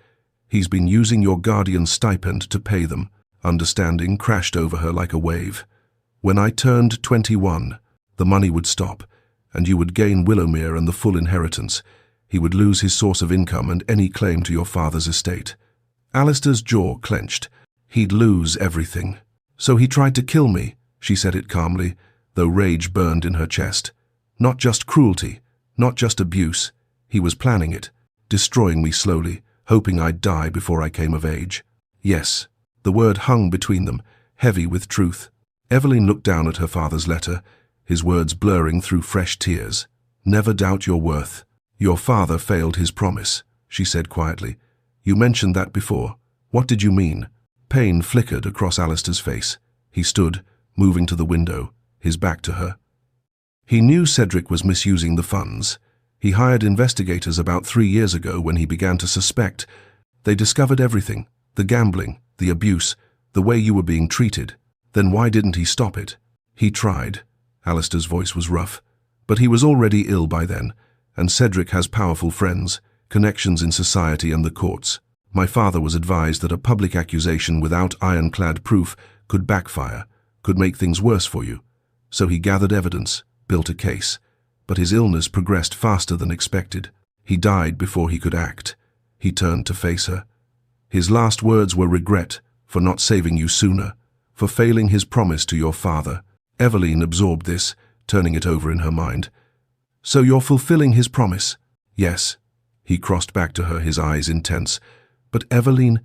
He's been using your guardian's stipend to pay them. Understanding crashed over her like a wave. When I turned 21, the money would stop, and you would gain Willowmere and the full inheritance. He would lose his source of income and any claim to your father's estate. Alistair's jaw clenched. He'd lose everything. So he tried to kill me, she said it calmly, though rage burned in her chest. Not just cruelty, not just abuse. He was planning it, destroying me slowly, hoping I'd die before I came of age. Yes, the word hung between them, heavy with truth. Eveline looked down at her father's letter, his words blurring through fresh tears. Never doubt your worth. Your father failed his promise, she said quietly. You mentioned that before. What did you mean? Pain flickered across Alistair's face. He stood, moving to the window, his back to her. He knew Cedric was misusing the funds. He hired investigators about 3 years ago when he began to suspect. They discovered everything, the gambling, the abuse, the way you were being treated. Then why didn't he stop it? He tried. Alistair's voice was rough. But he was already ill by then, and Cedric has powerful friends, connections in society and the courts. My father was advised that a public accusation without ironclad proof could backfire, could make things worse for you. So he gathered evidence, built a case. But his illness progressed faster than expected. He died before he could act. He turned to face her. His last words were regret for not saving you sooner, for failing his promise to your father. Eveline absorbed this, turning it over in her mind. "So you're fulfilling his promise?" "Yes." He crossed back to her, his eyes intense. "But Eveline,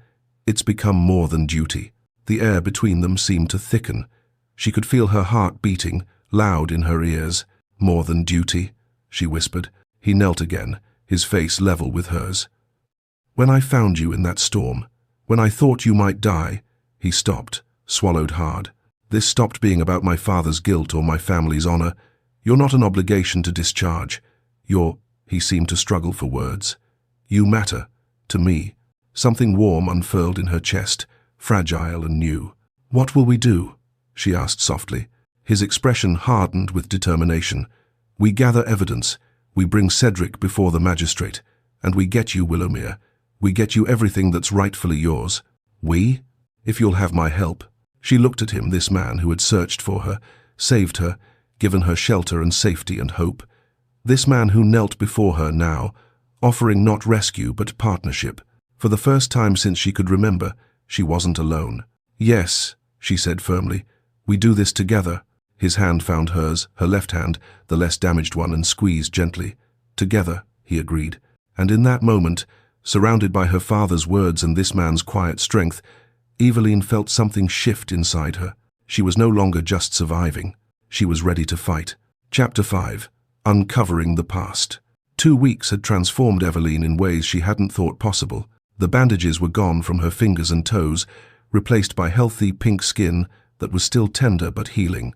it's become more than duty." The air between them seemed to thicken. She could feel her heart beating, loud in her ears. "More than duty," she whispered. He knelt again, his face level with hers. "When I found you in that storm, when I thought you might die," he stopped, swallowed hard. "This stopped being about my father's guilt or my family's honor. You're not an obligation to discharge. He seemed to struggle for words. "You matter, to me." Something warm unfurled in her chest, fragile and new. "What will we do?" she asked softly. His expression hardened with determination. "We gather evidence. We bring Cedric before the magistrate. And we get you, Willowmere. We get you everything that's rightfully yours." "We? If you'll have my help." She looked at him, this man who had searched for her, saved her, given her shelter and safety and hope. This man who knelt before her now, offering not rescue but partnership. For the first time since she could remember, she wasn't alone. "Yes," she said firmly. "We do this together." His hand found hers, her left hand, the less damaged one, and squeezed gently. "Together," he agreed. And in that moment, surrounded by her father's words and this man's quiet strength, Eveline felt something shift inside her. She was no longer just surviving. She was ready to fight. Chapter 5. Uncovering the Past. 2 weeks had transformed Eveline in ways she hadn't thought possible. The bandages were gone from her fingers and toes, replaced by healthy pink skin that was still tender but healing.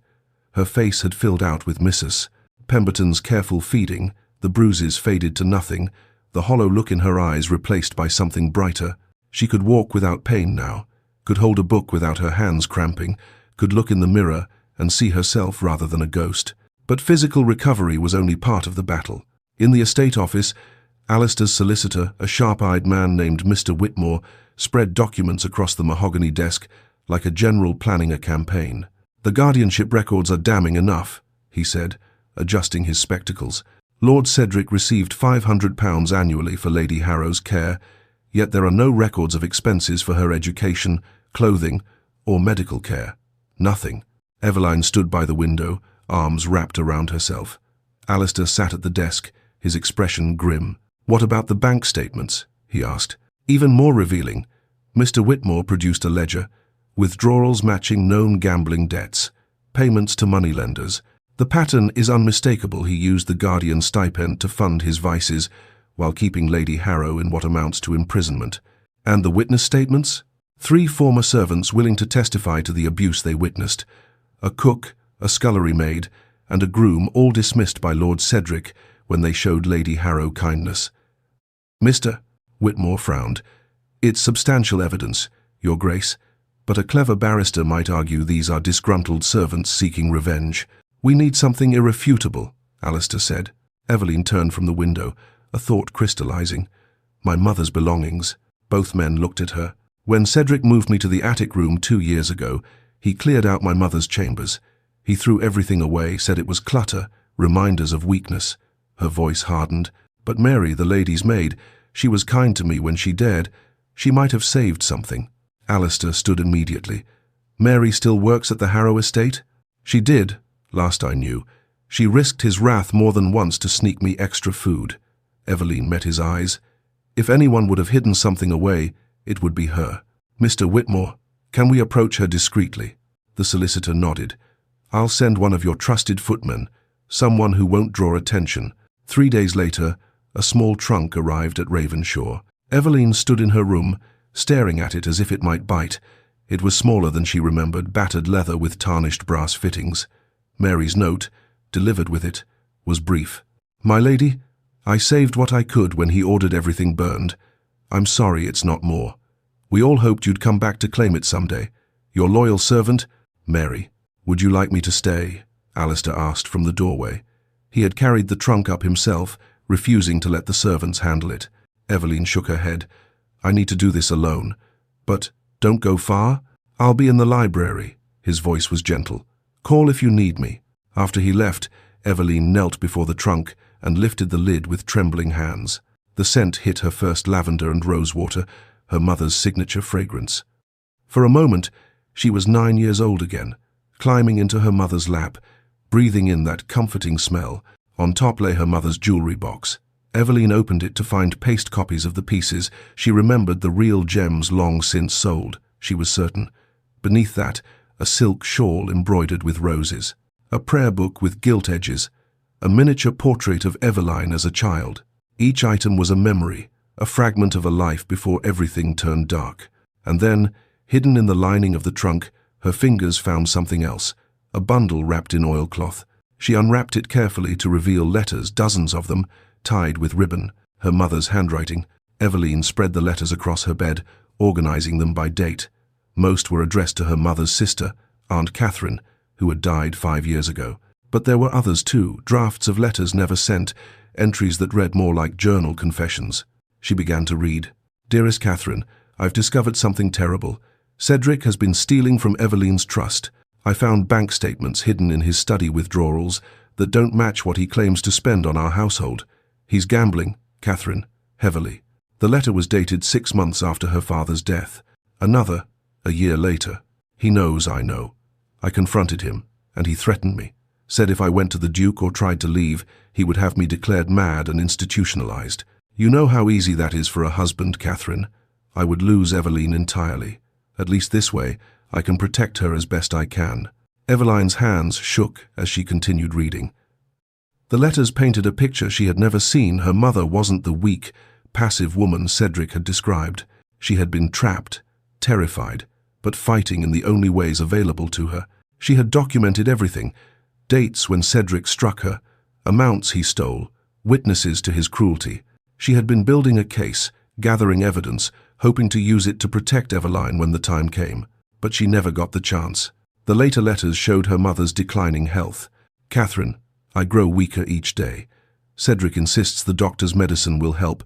Her face had filled out with missus. Pemberton's careful feeding, the bruises faded to nothing, the hollow look in her eyes replaced by something brighter. She could walk without pain now, could hold a book without her hands cramping, could look in the mirror and see herself rather than a ghost. But physical recovery was only part of the battle. In the estate office, Alistair's solicitor, a sharp-eyed man named Mr. Whitmore, spread documents across the mahogany desk like a general planning a campaign. "The guardianship records are damning enough," he said, adjusting his spectacles. "Lord Cedric received £500 annually for Lady Harrow's care, yet there are no records of expenses for her education, clothing, or medical care. Nothing." Eveline stood by the window, arms wrapped around herself. Alistair sat at the desk, his expression grim. "What about the bank statements?" he asked. Even more revealing, Mr. Whitmore produced a ledger, withdrawals matching known gambling debts, payments to moneylenders. The pattern is unmistakable. He used the guardian stipend to fund his vices, while keeping Lady Harrow in what amounts to imprisonment. And the witness statements? 3 former servants willing to testify to the abuse they witnessed. A cook, a scullery maid, and a groom, all dismissed by Lord Cedric when they showed Lady Harrow kindness. "Mr. Whitmore frowned. "It's substantial evidence, Your Grace, but a clever barrister might argue these are disgruntled servants seeking revenge." "We need something irrefutable," Alistair said. Eveline turned from the window, a thought crystallizing. "My mother's belongings." Both men looked at her. "When Cedric moved me to the attic room 2 years ago, he cleared out my mother's chambers. He threw everything away, said it was clutter, reminders of weakness." Her voice hardened. "But Mary, the lady's maid, she was kind to me when she dared. She might have saved something." Alistair stood immediately. "Mary still works at the Harrow estate?" "She did, last I knew. She risked his wrath more than once to sneak me extra food." Eveline met his eyes. If anyone would have hidden something away, it would be her. "Mr. Whitmore, can we approach her discreetly?" The solicitor nodded. "I'll send one of your trusted footmen, someone who won't draw attention." 3 days later, a small trunk arrived at Ravenshaw. Eveline stood in her room, staring at it as if it might bite. It was smaller than she remembered, battered leather with tarnished brass fittings. Mary's note, delivered with it, was brief. "My lady, I saved what I could when he ordered everything burned. I'm sorry it's not more. We all hoped you'd come back to claim it someday. Your loyal servant, Mary." "Would you like me to stay?" Alistair asked from the doorway. He had carried the trunk up himself, refusing to let the servants handle it. Eveline shook her head. "I need to do this alone. But don't go far. I'll be in the library." His voice was gentle. "Call if you need me." After he left, Eveline knelt before the trunk and lifted the lid with trembling hands. The scent hit her first lavender and rosewater, her mother's signature fragrance. For a moment, she was 9 years old again, climbing into her mother's lap, breathing in that comforting smell. On top lay her mother's jewelry box. Eveline opened it to find paste copies of the pieces. She remembered the real gems long since sold, she was certain. Beneath that, a silk shawl embroidered with roses, a prayer book with gilt edges, a miniature portrait of Eveline as a child. Each item was a memory, a fragment of a life before everything turned dark. And then, hidden in the lining of the trunk, her fingers found something else, a bundle wrapped in oilcloth. She unwrapped it carefully to reveal letters, dozens of them, tied with ribbon, her mother's handwriting. Eveline spread the letters across her bed, organizing them by date. Most were addressed to her mother's sister, Aunt Catherine, who had died 5 years ago. But there were others too, drafts of letters never sent, entries that read more like journal confessions. She began to read. "Dearest Catherine, I've discovered something terrible. Cedric has been stealing from Eveline's trust. I found bank statements hidden in his study withdrawals that don't match what he claims to spend on our household. He's gambling, Catherine, heavily." The letter was dated 6 months after her father's death. Another, a year later. "He knows I know. I confronted him, and he threatened me. Said if I went to the Duke or tried to leave, he would have me declared mad and institutionalized. You know how easy that is for a husband, Catherine. I would lose Eveline entirely. At least this way, I can protect her as best I can." Eveline's hands shook as she continued reading. The letters painted a picture she had never seen. Her mother wasn't the weak, passive woman Cedric had described. She had been trapped, terrified, but fighting in the only ways available to her. She had documented everything: dates when Cedric struck her, amounts he stole, witnesses to his cruelty. She had been building a case, gathering evidence, hoping to use it to protect Eveline when the time came. But she never got the chance. The later letters showed her mother's declining health. "Catherine, I grow weaker each day. Cedric insists the doctor's medicine will help,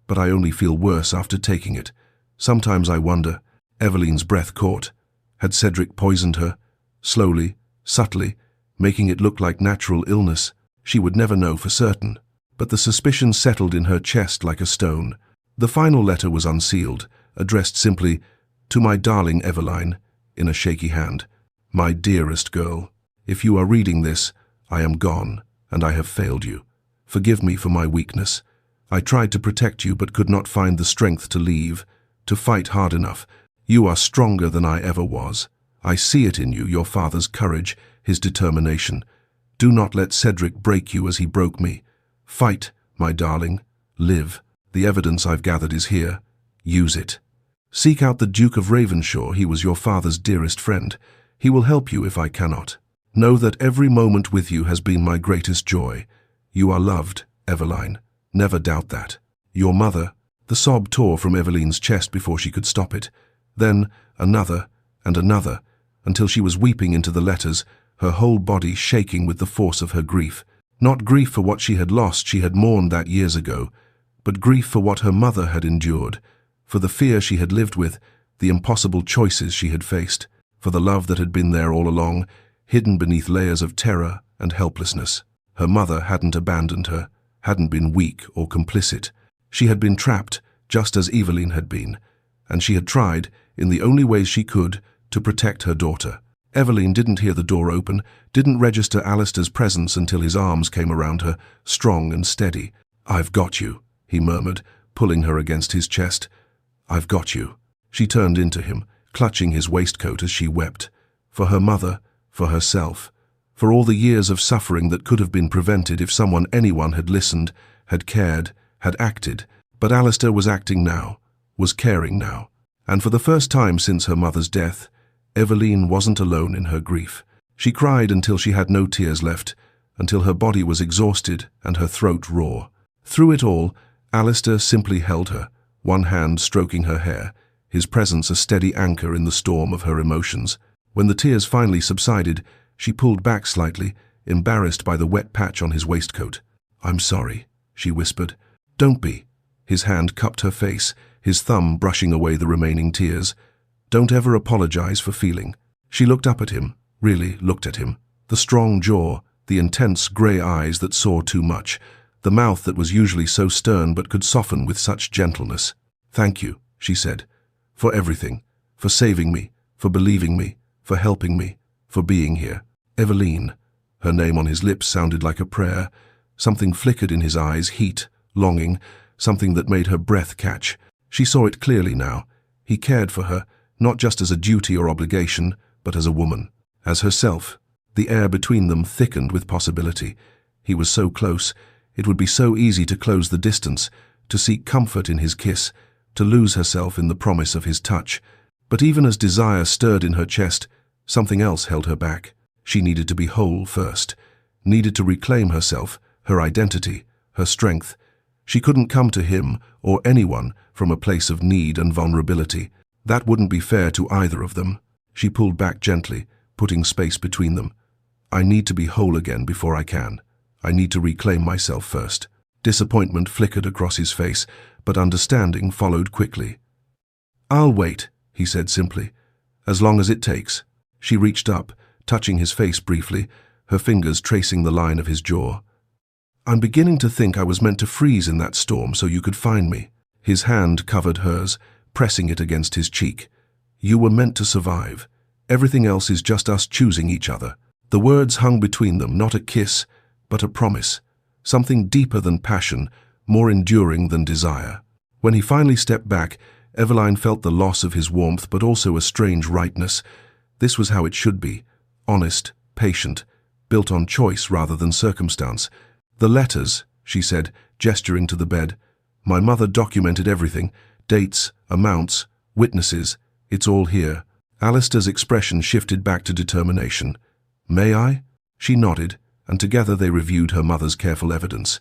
but I only feel worse after taking it. Sometimes I wonder." Eveline's breath caught. Had Cedric poisoned her? Slowly, subtly, making it look like natural illness. She would never know for certain. But the suspicion settled in her chest like a stone. The final letter was unsealed, addressed simply, "To my darling Eveline," in a shaky hand. "My dearest girl, if you are reading this, I am gone, and I have failed you. Forgive me for my weakness. I tried to protect you but could not find the strength to leave, to fight hard enough. You are stronger than I ever was. I see it in you, your father's courage, his determination. Do not let Cedric break you as he broke me. Fight, my darling. Live. The evidence I've gathered is here. Use it. Seek out the Duke of Ravenshaw. He was your father's dearest friend. He will help you if I cannot. Know that every moment with you has been my greatest joy. You are loved, Eveline. Never doubt that. Your mother." The sob tore from Eveline's chest before she could stop it. Then another and another, until she was weeping into the letters, her whole body shaking with the force of her grief. Not grief for what she had lost, she had mourned that years ago, but grief for what her mother had endured, for the fear she had lived with, the impossible choices she had faced, for the love that had been there all along, hidden beneath layers of terror and helplessness. Her mother hadn't abandoned her, hadn't been weak or complicit. She had been trapped, just as Eveline had been, and she had tried, in the only ways she could, to protect her daughter. Eveline didn't hear the door open, didn't register Alistair's presence until his arms came around her, strong and steady. "I've got you," he murmured, pulling her against his chest. "I've got you." She turned into him, clutching his waistcoat as she wept. For her mother, for herself, for all the years of suffering that could have been prevented if anyone had listened, had cared, had acted. But Alistair was acting now, was caring now. And for the first time since her mother's death, Eveline wasn't alone in her grief. She cried until she had no tears left, until her body was exhausted and her throat raw. Through it all, Alistair simply held her, one hand stroking her hair, his presence a steady anchor in the storm of her emotions. When the tears finally subsided, she pulled back slightly, embarrassed by the wet patch on his waistcoat. "I'm sorry," she whispered. "Don't be." His hand cupped her face, his thumb brushing away the remaining tears. "Don't ever apologize for feeling." She looked up at him, really looked at him. The strong jaw, the intense grey eyes that saw too much, the mouth that was usually so stern but could soften with such gentleness. "Thank you," she said, "for everything, for saving me, for believing me, for helping me, for being here. Eveline. Her name on his lips sounded like a prayer. Something flickered in his eyes, heat, longing, something that made her breath catch. She saw it clearly now. He cared for her, not just as a duty or obligation, but as a woman, as herself. The air between them thickened with possibility. He was so close. It would be so easy to close the distance, to seek comfort in his kiss, to lose herself in the promise of his touch. But even as desire stirred in her chest, something else held her back. She needed to be whole first, needed to reclaim herself, her identity, her strength. She couldn't come to him or anyone from a place of need and vulnerability. That wouldn't be fair to either of them. She pulled back gently, putting space between them. I need to be whole again before I can. I need to reclaim myself first. Disappointment flickered across his face, but understanding followed quickly. I'll wait, he said simply, as long as it takes. She reached up, touching his face briefly, her fingers tracing the line of his jaw. I'm beginning to think I was meant to freeze in that storm so you could find me. His hand covered hers, pressing it against his cheek. You were meant to survive. Everything else is just us choosing each other. The words hung between them, not a kiss, but a promise. Something deeper than passion, more enduring than desire. When he finally stepped back, Eveline felt the loss of his warmth, but also a strange rightness. This was how it should be. Honest, patient, built on choice rather than circumstance. The letters, she said, gesturing to the bed. My mother documented everything. Dates, amounts, witnesses. It's all here. Alistair's expression shifted back to determination. May I? She nodded, and together they reviewed her mother's careful evidence.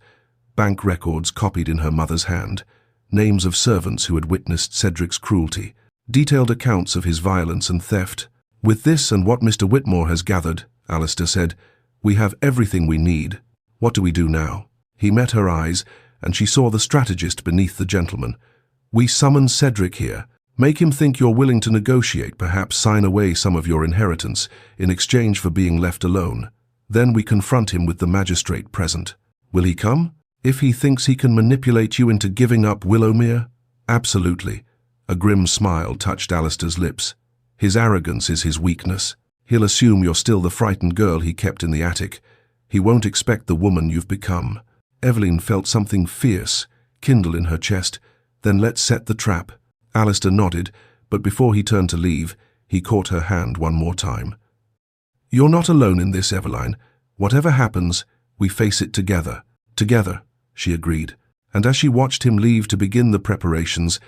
Bank records copied in her mother's hand. Names of servants who had witnessed Cedric's cruelty. Detailed accounts of his violence and theft. With this and what Mr. Whitmore has gathered, Alistair said, we have everything we need. What do we do now? He met her eyes, and she saw the strategist beneath the gentleman. We summon Cedric here. Make him think you're willing to negotiate, perhaps sign away some of your inheritance, in exchange for being left alone. Then we confront him with the magistrate present. Will he come? If he thinks he can manipulate you into giving up Willowmere? Absolutely. A grim smile touched Alistair's lips. His arrogance is his weakness. He'll assume you're still the frightened girl he kept in the attic. He won't expect the woman you've become. Eveline felt something fierce kindle in her chest. Then let's set the trap. Alistair nodded, but before he turned to leave, he caught her hand one more time. You're not alone in this, Eveline. Whatever happens, we face it together. Together, she agreed. And as she watched him leave to begin the preparations,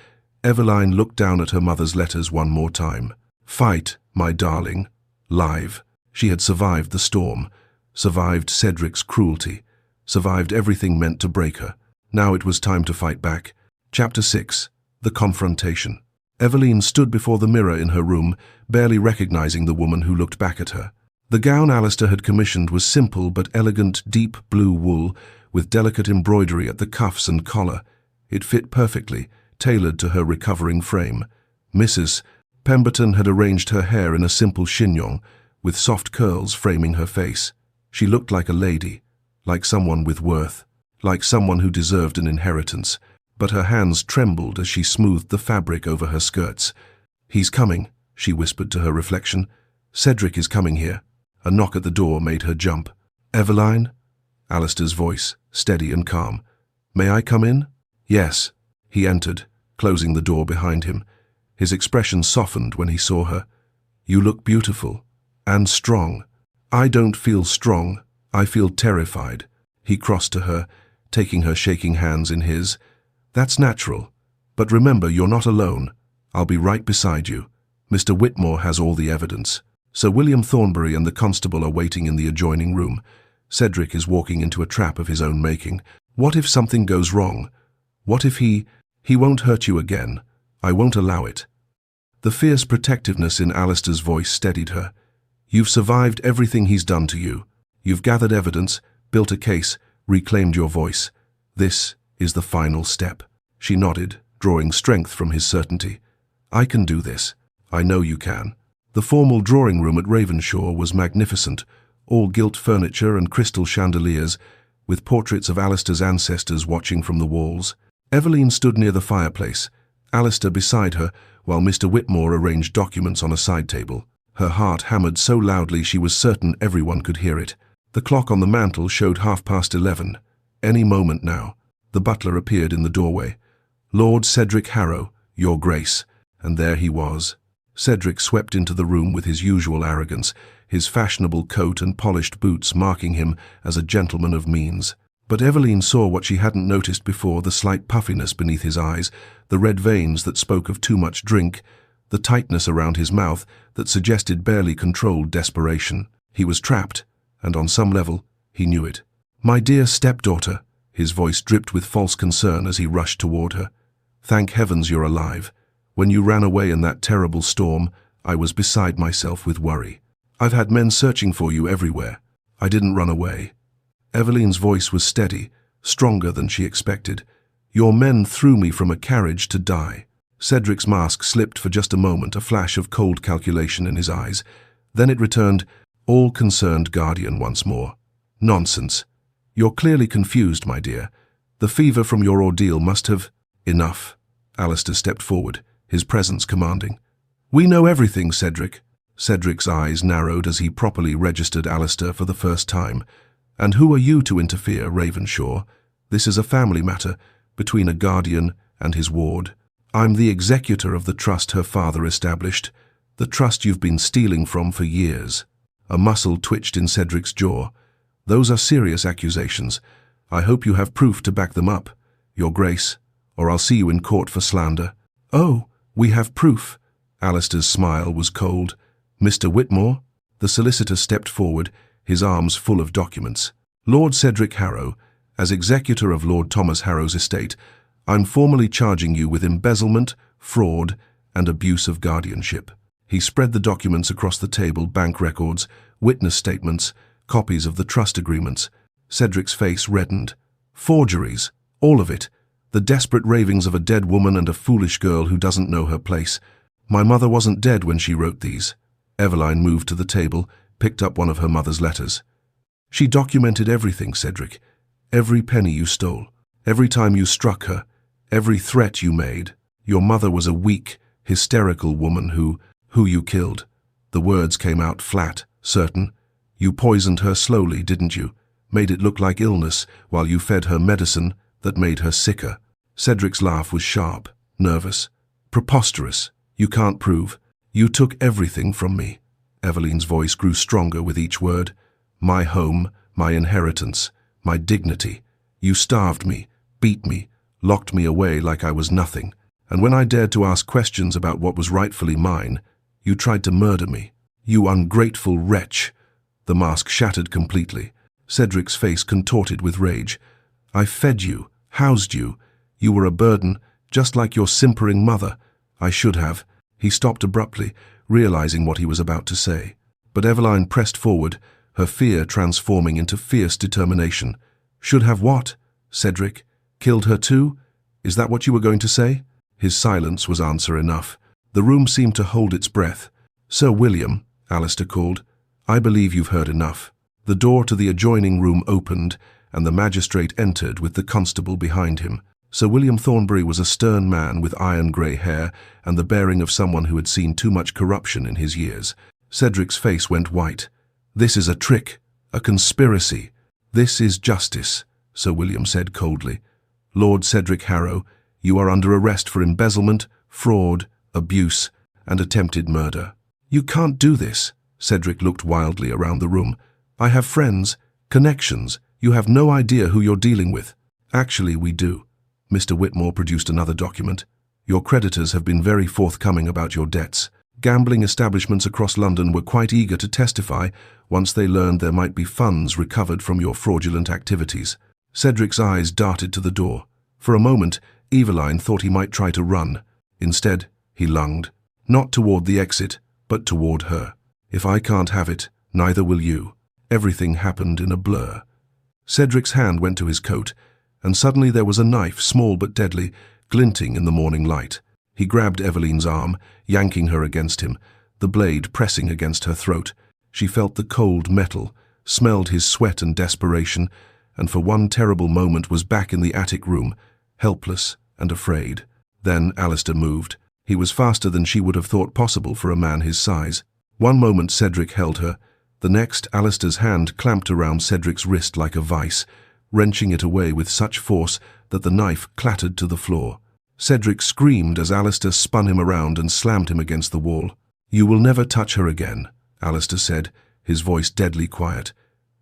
Eveline looked down at her mother's letters one more time. Fight, my darling. Live. She had survived the storm, survived Cedric's cruelty, survived everything meant to break her. Now it was time to fight back. Chapter 6. The Confrontation. Eveline stood before the mirror in her room, barely recognizing the woman who looked back at her. The gown Alistair had commissioned was simple but elegant deep blue wool, with delicate embroidery at the cuffs and collar. It fit perfectly, tailored to her recovering frame. Mrs. Pemberton had arranged her hair in a simple chignon, with soft curls framing her face. She looked like a lady, like someone with worth, like someone who deserved an inheritance. But her hands trembled as she smoothed the fabric over her skirts. He's coming, she whispered to her reflection. Cedric is coming here. A knock at the door made her jump. Eveline? Alistair's voice, steady and calm. May I come in? Yes. He entered, closing the door behind him. His expression softened when he saw her. You look beautiful. And strong. I don't feel strong. I feel terrified. He crossed to her, taking her shaking hands in his. That's natural. But remember, you're not alone. I'll be right beside you. Mr. Whitmore has all the evidence. Sir William Thornbury and the constable are waiting in the adjoining room. Cedric is walking into a trap of his own making. What if something goes wrong? What if he won't hurt you again? I won't allow it. The fierce protectiveness in Alistair's voice steadied her. You've survived everything he's done to you. You've gathered evidence, built a case, reclaimed your voice. This is the final step. She nodded, drawing strength from his certainty. I can do this. I know you can. The formal drawing room at Ravenshaw was magnificent, all gilt furniture and crystal chandeliers, with portraits of Alistair's ancestors watching from the walls. Eveline stood near the fireplace, Alistair beside her, while Mr. Whitmore arranged documents on a side table. Her heart hammered so loudly she was certain everyone could hear it. The clock on the mantel showed 11:30. Any moment now. The butler appeared in the doorway. "Lord Cedric Harrow, Your Grace." And there he was. Cedric swept into the room with his usual arrogance, his fashionable coat and polished boots marking him as a gentleman of means. But Eveline saw what she hadn't noticed before, the slight puffiness beneath his eyes, the red veins that spoke of too much drink, the tightness around his mouth that suggested barely controlled desperation. He was trapped, and on some level, he knew it. "My dear stepdaughter," his voice dripped with false concern as he rushed toward her. "Thank heavens you're alive. When you ran away in that terrible storm, I was beside myself with worry. I've had men searching for you everywhere. I didn't run away." Eveline's voice was steady, stronger than she expected. "Your men threw me from a carriage to die." Cedric's mask slipped for just a moment, a flash of cold calculation in his eyes. Then it returned, all concerned guardian once more. "Nonsense. You're clearly confused, my dear. The fever from your ordeal must have—" "Enough." Alistair stepped forward, his presence commanding. "We know everything, Cedric." Cedric's eyes narrowed as he properly registered Alistair for the first time. "And who are you to interfere, Ravenshaw? This is a family matter, between a guardian and his ward. I'm the executor of the trust her father established, the trust you've been stealing from for years." A muscle twitched in Cedric's jaw. "Those are serious accusations. I hope you have proof to back them up, Your Grace, or I'll see you in court for slander." "Oh, we have proof." Alistair's smile was cold. "Mr. Whitmore?" The solicitor stepped forward, his arms full of documents. "Lord Cedric Harrow, as executor of Lord Thomas Harrow's estate, I'm formally charging you with embezzlement, fraud, and abuse of guardianship." He spread the documents across the table, bank records, witness statements, copies of the trust agreements. Cedric's face reddened. "Forgeries, all of it. The desperate ravings of a dead woman and a foolish girl who doesn't know her place. My mother wasn't dead when she wrote these." Eveline moved to the table, picked up one of her mother's letters. "She documented everything, Cedric. Every penny you stole, every time you struck her, every threat you made. Your mother was a weak, hysterical woman who you killed." The words came out flat, certain. "You poisoned her slowly, didn't you? Made it look like illness while you fed her medicine that made her sicker." Cedric's laugh was sharp, nervous. "Preposterous. You can't prove. You took everything from me." Eveline's voice grew stronger with each word. "My home, my inheritance, my dignity. You starved me, beat me, locked me away like I was nothing. And when I dared to ask questions about what was rightfully mine, you tried to murder me. You ungrateful wretch." The mask shattered completely. Cedric's face contorted with rage. "I fed you, housed you. You were a burden, just like your simpering mother. I should have." He stopped abruptly, realizing what he was about to say. But Eveline pressed forward, her fear transforming into fierce determination. "Should have what? Cedric? Killed her too? Is that what you were going to say?" His silence was answer enough. The room seemed to hold its breath. "Sir William," Alistair called, "I believe you've heard enough." The door to the adjoining room opened, and the magistrate entered with the constable behind him. Sir William Thornbury was a stern man with iron-grey hair and the bearing of someone who had seen too much corruption in his years. Cedric's face went white. "This is a trick, a conspiracy. This is justice," Sir William said coldly. "Lord Cedric Harrow, you are under arrest for embezzlement, fraud, abuse, and attempted murder." "You can't do this." Cedric looked wildly around the room. "I have friends, connections. You have no idea who you're dealing with." "Actually, we do." Mr. Whitmore produced another document. "Your creditors have been very forthcoming about your debts. Gambling establishments across London were quite eager to testify once they learned there might be funds recovered from your fraudulent activities." Cedric's eyes darted to the door. For a moment, Eveline thought he might try to run. Instead, he lunged, not toward the exit, but toward her. "If I can't have it, neither will you." Everything happened in a blur. Cedric's hand went to his coat, and suddenly there was a knife, small but deadly, glinting in the morning light. He grabbed Eveline's arm, yanking her against him, the blade pressing against her throat. She felt the cold metal, smelled his sweat and desperation, and for one terrible moment was back in the attic room, helpless and afraid. Then Alistair moved. He was faster than she would have thought possible for a man his size. One moment Cedric held her, the next Alistair's hand clamped around Cedric's wrist like a vice, wrenching it away with such force that the knife clattered to the floor. Cedric screamed as Alistair spun him around and slammed him against the wall. "You will never touch her again," Alistair said, his voice deadly quiet.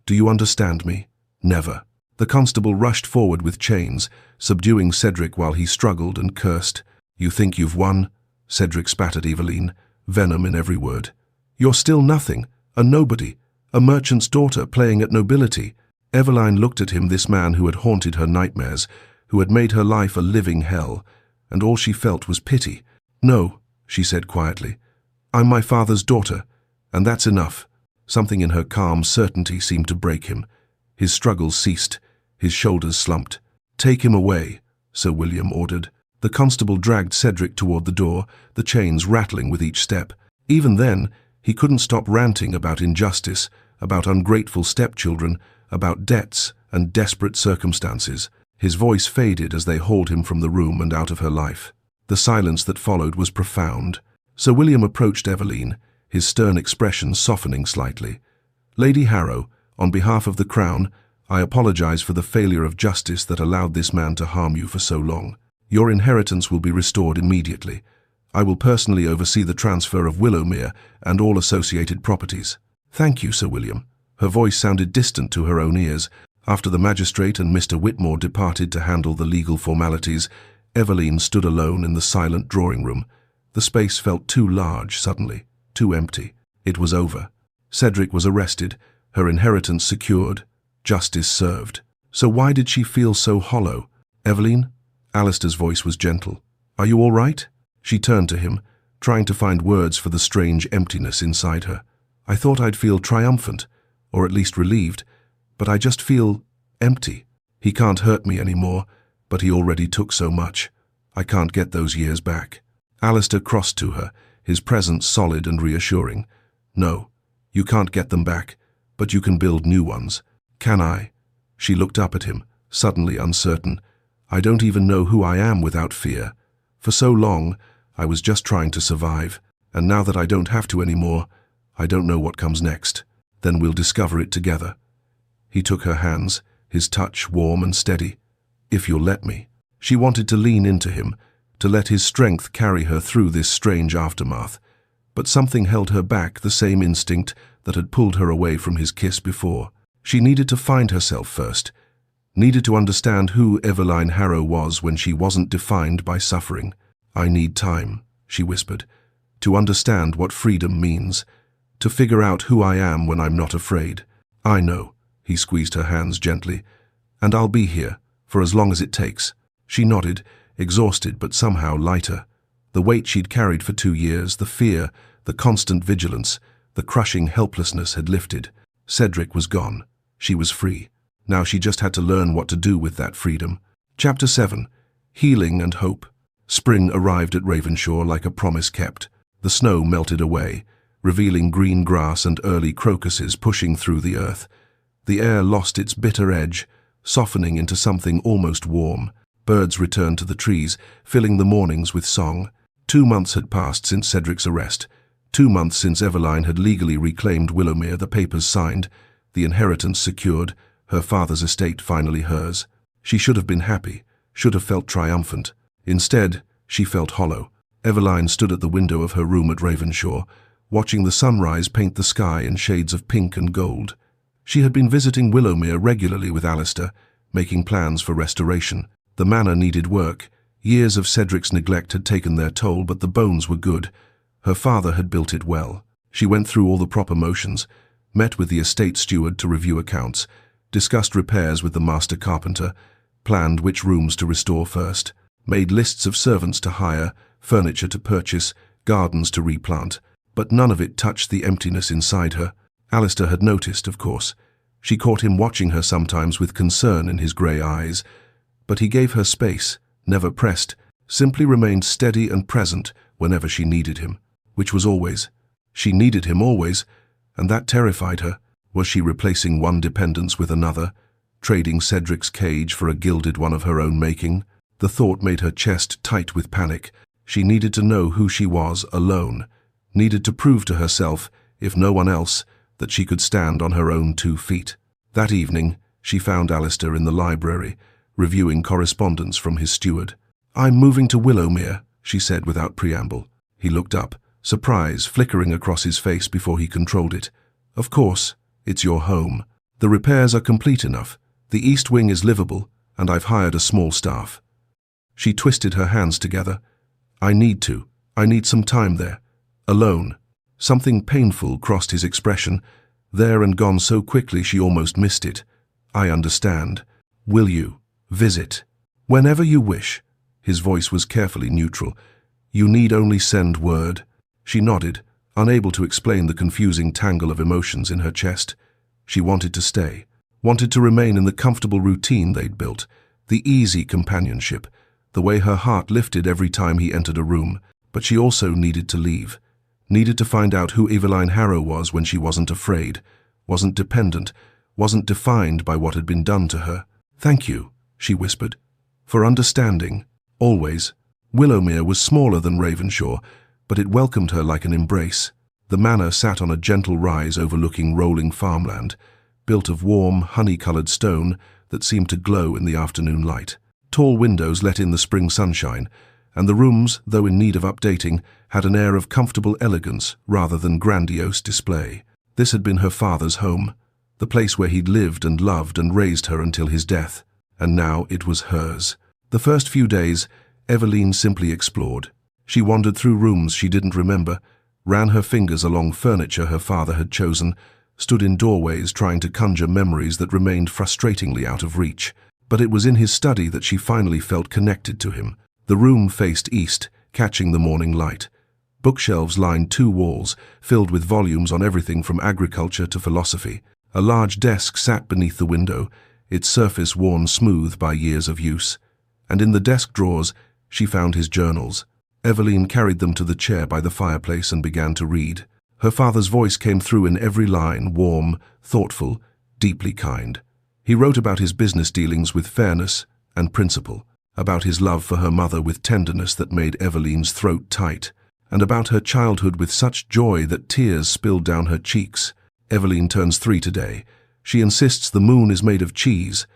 "Do you understand me? Never." The constable rushed forward with chains, subduing Cedric while he struggled and cursed. "You think you've won?" Cedric spat at Eveline, venom in every word. "You're still nothing, a nobody, a merchant's daughter playing at nobility." Eveline looked at him, this man who had haunted her nightmares, who had made her life a living hell, and all she felt was pity. "No," she said quietly. "I'm my father's daughter, and that's enough." Something in her calm certainty seemed to break him. His struggles ceased, his shoulders slumped. "Take him away," Sir William ordered. The constable dragged Cedric toward the door, the chains rattling with each step. Even then, he couldn't stop ranting about injustice, about ungrateful stepchildren, about debts and desperate circumstances. His voice faded as they hauled him from the room and out of her life. The silence that followed was profound. Sir William approached Eveline, his stern expression softening slightly. "Lady Harrow, on behalf of the Crown, I apologize for the failure of justice that allowed this man to harm you for so long. Your inheritance will be restored immediately. I will personally oversee the transfer of Willowmere and all associated properties." "Thank you, Sir William." Her voice sounded distant to her own ears. After the magistrate and Mr. Whitmore departed to handle the legal formalities, Eveline stood alone in the silent drawing room. The space felt too large suddenly, too empty. It was over. Cedric was arrested, her inheritance secured, justice served. So why did she feel so hollow? "Eveline?" Alistair's voice was gentle. "Are you all right?" She turned to him, trying to find words for the strange emptiness inside her. "I thought I'd feel triumphant, or at least relieved, but I just feel empty. He can't hurt me anymore, but he already took so much. I can't get those years back." Alistair crossed to her, his presence solid and reassuring. "No, you can't get them back, but you can build new ones." "Can I?" She looked up at him, suddenly uncertain. "I don't even know who I am without fear. For so long, I was just trying to survive, and now that I don't have to anymore, I don't know what comes next. Then we'll discover it together." He took her hands, his touch warm and steady. "If you'll let me." She wanted to lean into him, to let his strength carry her through this strange aftermath. But something held her back, the same instinct that had pulled her away from his kiss before. She needed to find herself first, needed to understand who Eveline Harrow was when she wasn't defined by suffering. "I need time," she whispered, "to understand what freedom means, to figure out who I am when I'm not afraid." "I know," he squeezed her hands gently, "and I'll be here, for as long as it takes." She nodded, exhausted but somehow lighter. The weight she'd carried for 2 years, the fear, the constant vigilance, the crushing helplessness had lifted. Cedric was gone. She was free. Now she just had to learn what to do with that freedom. Chapter 7. Healing and Hope. Spring arrived at Ravenshaw like a promise kept. The snow melted away, revealing green grass and early crocuses pushing through the earth. The air lost its bitter edge, softening into something almost warm. Birds returned to the trees, filling the mornings with song. 2 months had passed since Cedric's arrest. 2 months since Eveline had legally reclaimed Willowmere, the papers signed, the inheritance secured, her father's estate finally hers. She should have been happy, should have felt triumphant. Instead, she felt hollow. Eveline stood at the window of her room at Ravenshaw, watching the sunrise paint the sky in shades of pink and gold. She had been visiting Willowmere regularly with Alistair, making plans for restoration. The manor needed work. Years of Cedric's neglect had taken their toll, but the bones were good. Her father had built it well. She went through all the proper motions, met with the estate steward to review accounts, discussed repairs with the master carpenter, planned which rooms to restore first, made lists of servants to hire, furniture to purchase, gardens to replant, but none of it touched the emptiness inside her. Alistair had noticed, of course. She caught him watching her sometimes with concern in his grey eyes, but he gave her space, never pressed, simply remained steady and present whenever she needed him, which was always. She needed him always, and that terrified her. Was she replacing one dependence with another, trading Cedric's cage for a gilded one of her own making? The thought made her chest tight with panic. She needed to know who she was alone, needed to prove to herself, if no one else, that she could stand on her own 2 feet. That evening, she found Alistair in the library, reviewing correspondence from his steward. "I'm moving to Willowmere," she said without preamble. He looked up, surprise flickering across his face before he controlled it. "Of course, it's your home. The repairs are complete enough. The east wing is livable, and I've hired a small staff." She twisted her hands together. I need some time there. Alone." Something painful crossed his expression, there and gone so quickly she almost missed it. "I understand. Will you visit?" "Whenever you wish." His voice was carefully neutral. "You need only send word." She nodded, unable to explain the confusing tangle of emotions in her chest. She wanted to stay, wanted to remain in the comfortable routine they'd built, the easy companionship, the way her heart lifted every time he entered a room. But she also needed to leave, needed to find out who Eveline Harrow was when she wasn't afraid, wasn't dependent, wasn't defined by what had been done to her. "Thank you," she whispered, "for understanding, always." Willowmere was smaller than Ravenshaw, but it welcomed her like an embrace. The manor sat on a gentle rise overlooking rolling farmland, built of warm, honey-coloured stone that seemed to glow in the afternoon light. Tall windows let in the spring sunshine, and the rooms, though in need of updating, had an air of comfortable elegance rather than grandiose display. This had been her father's home, the place where he'd lived and loved and raised her until his death, and now it was hers. The first few days, Eveline simply explored. She wandered through rooms she didn't remember, ran her fingers along furniture her father had chosen, stood in doorways trying to conjure memories that remained frustratingly out of reach. But it was in his study that she finally felt connected to him. The room faced east, catching the morning light. Bookshelves lined 2 walls, filled with volumes on everything from agriculture to philosophy. A large desk sat beneath the window, its surface worn smooth by years of use. And in the desk drawers, she found his journals. Eveline carried them to the chair by the fireplace and began to read. Her father's voice came through in every line, warm, thoughtful, deeply kind. He wrote about his business dealings with fairness and principle, about his love for her mother with tenderness that made Eveline's throat tight, and about her childhood with such joy that tears spilled down her cheeks. "Eveline turns 3 today. She insists the moon is made of cheese.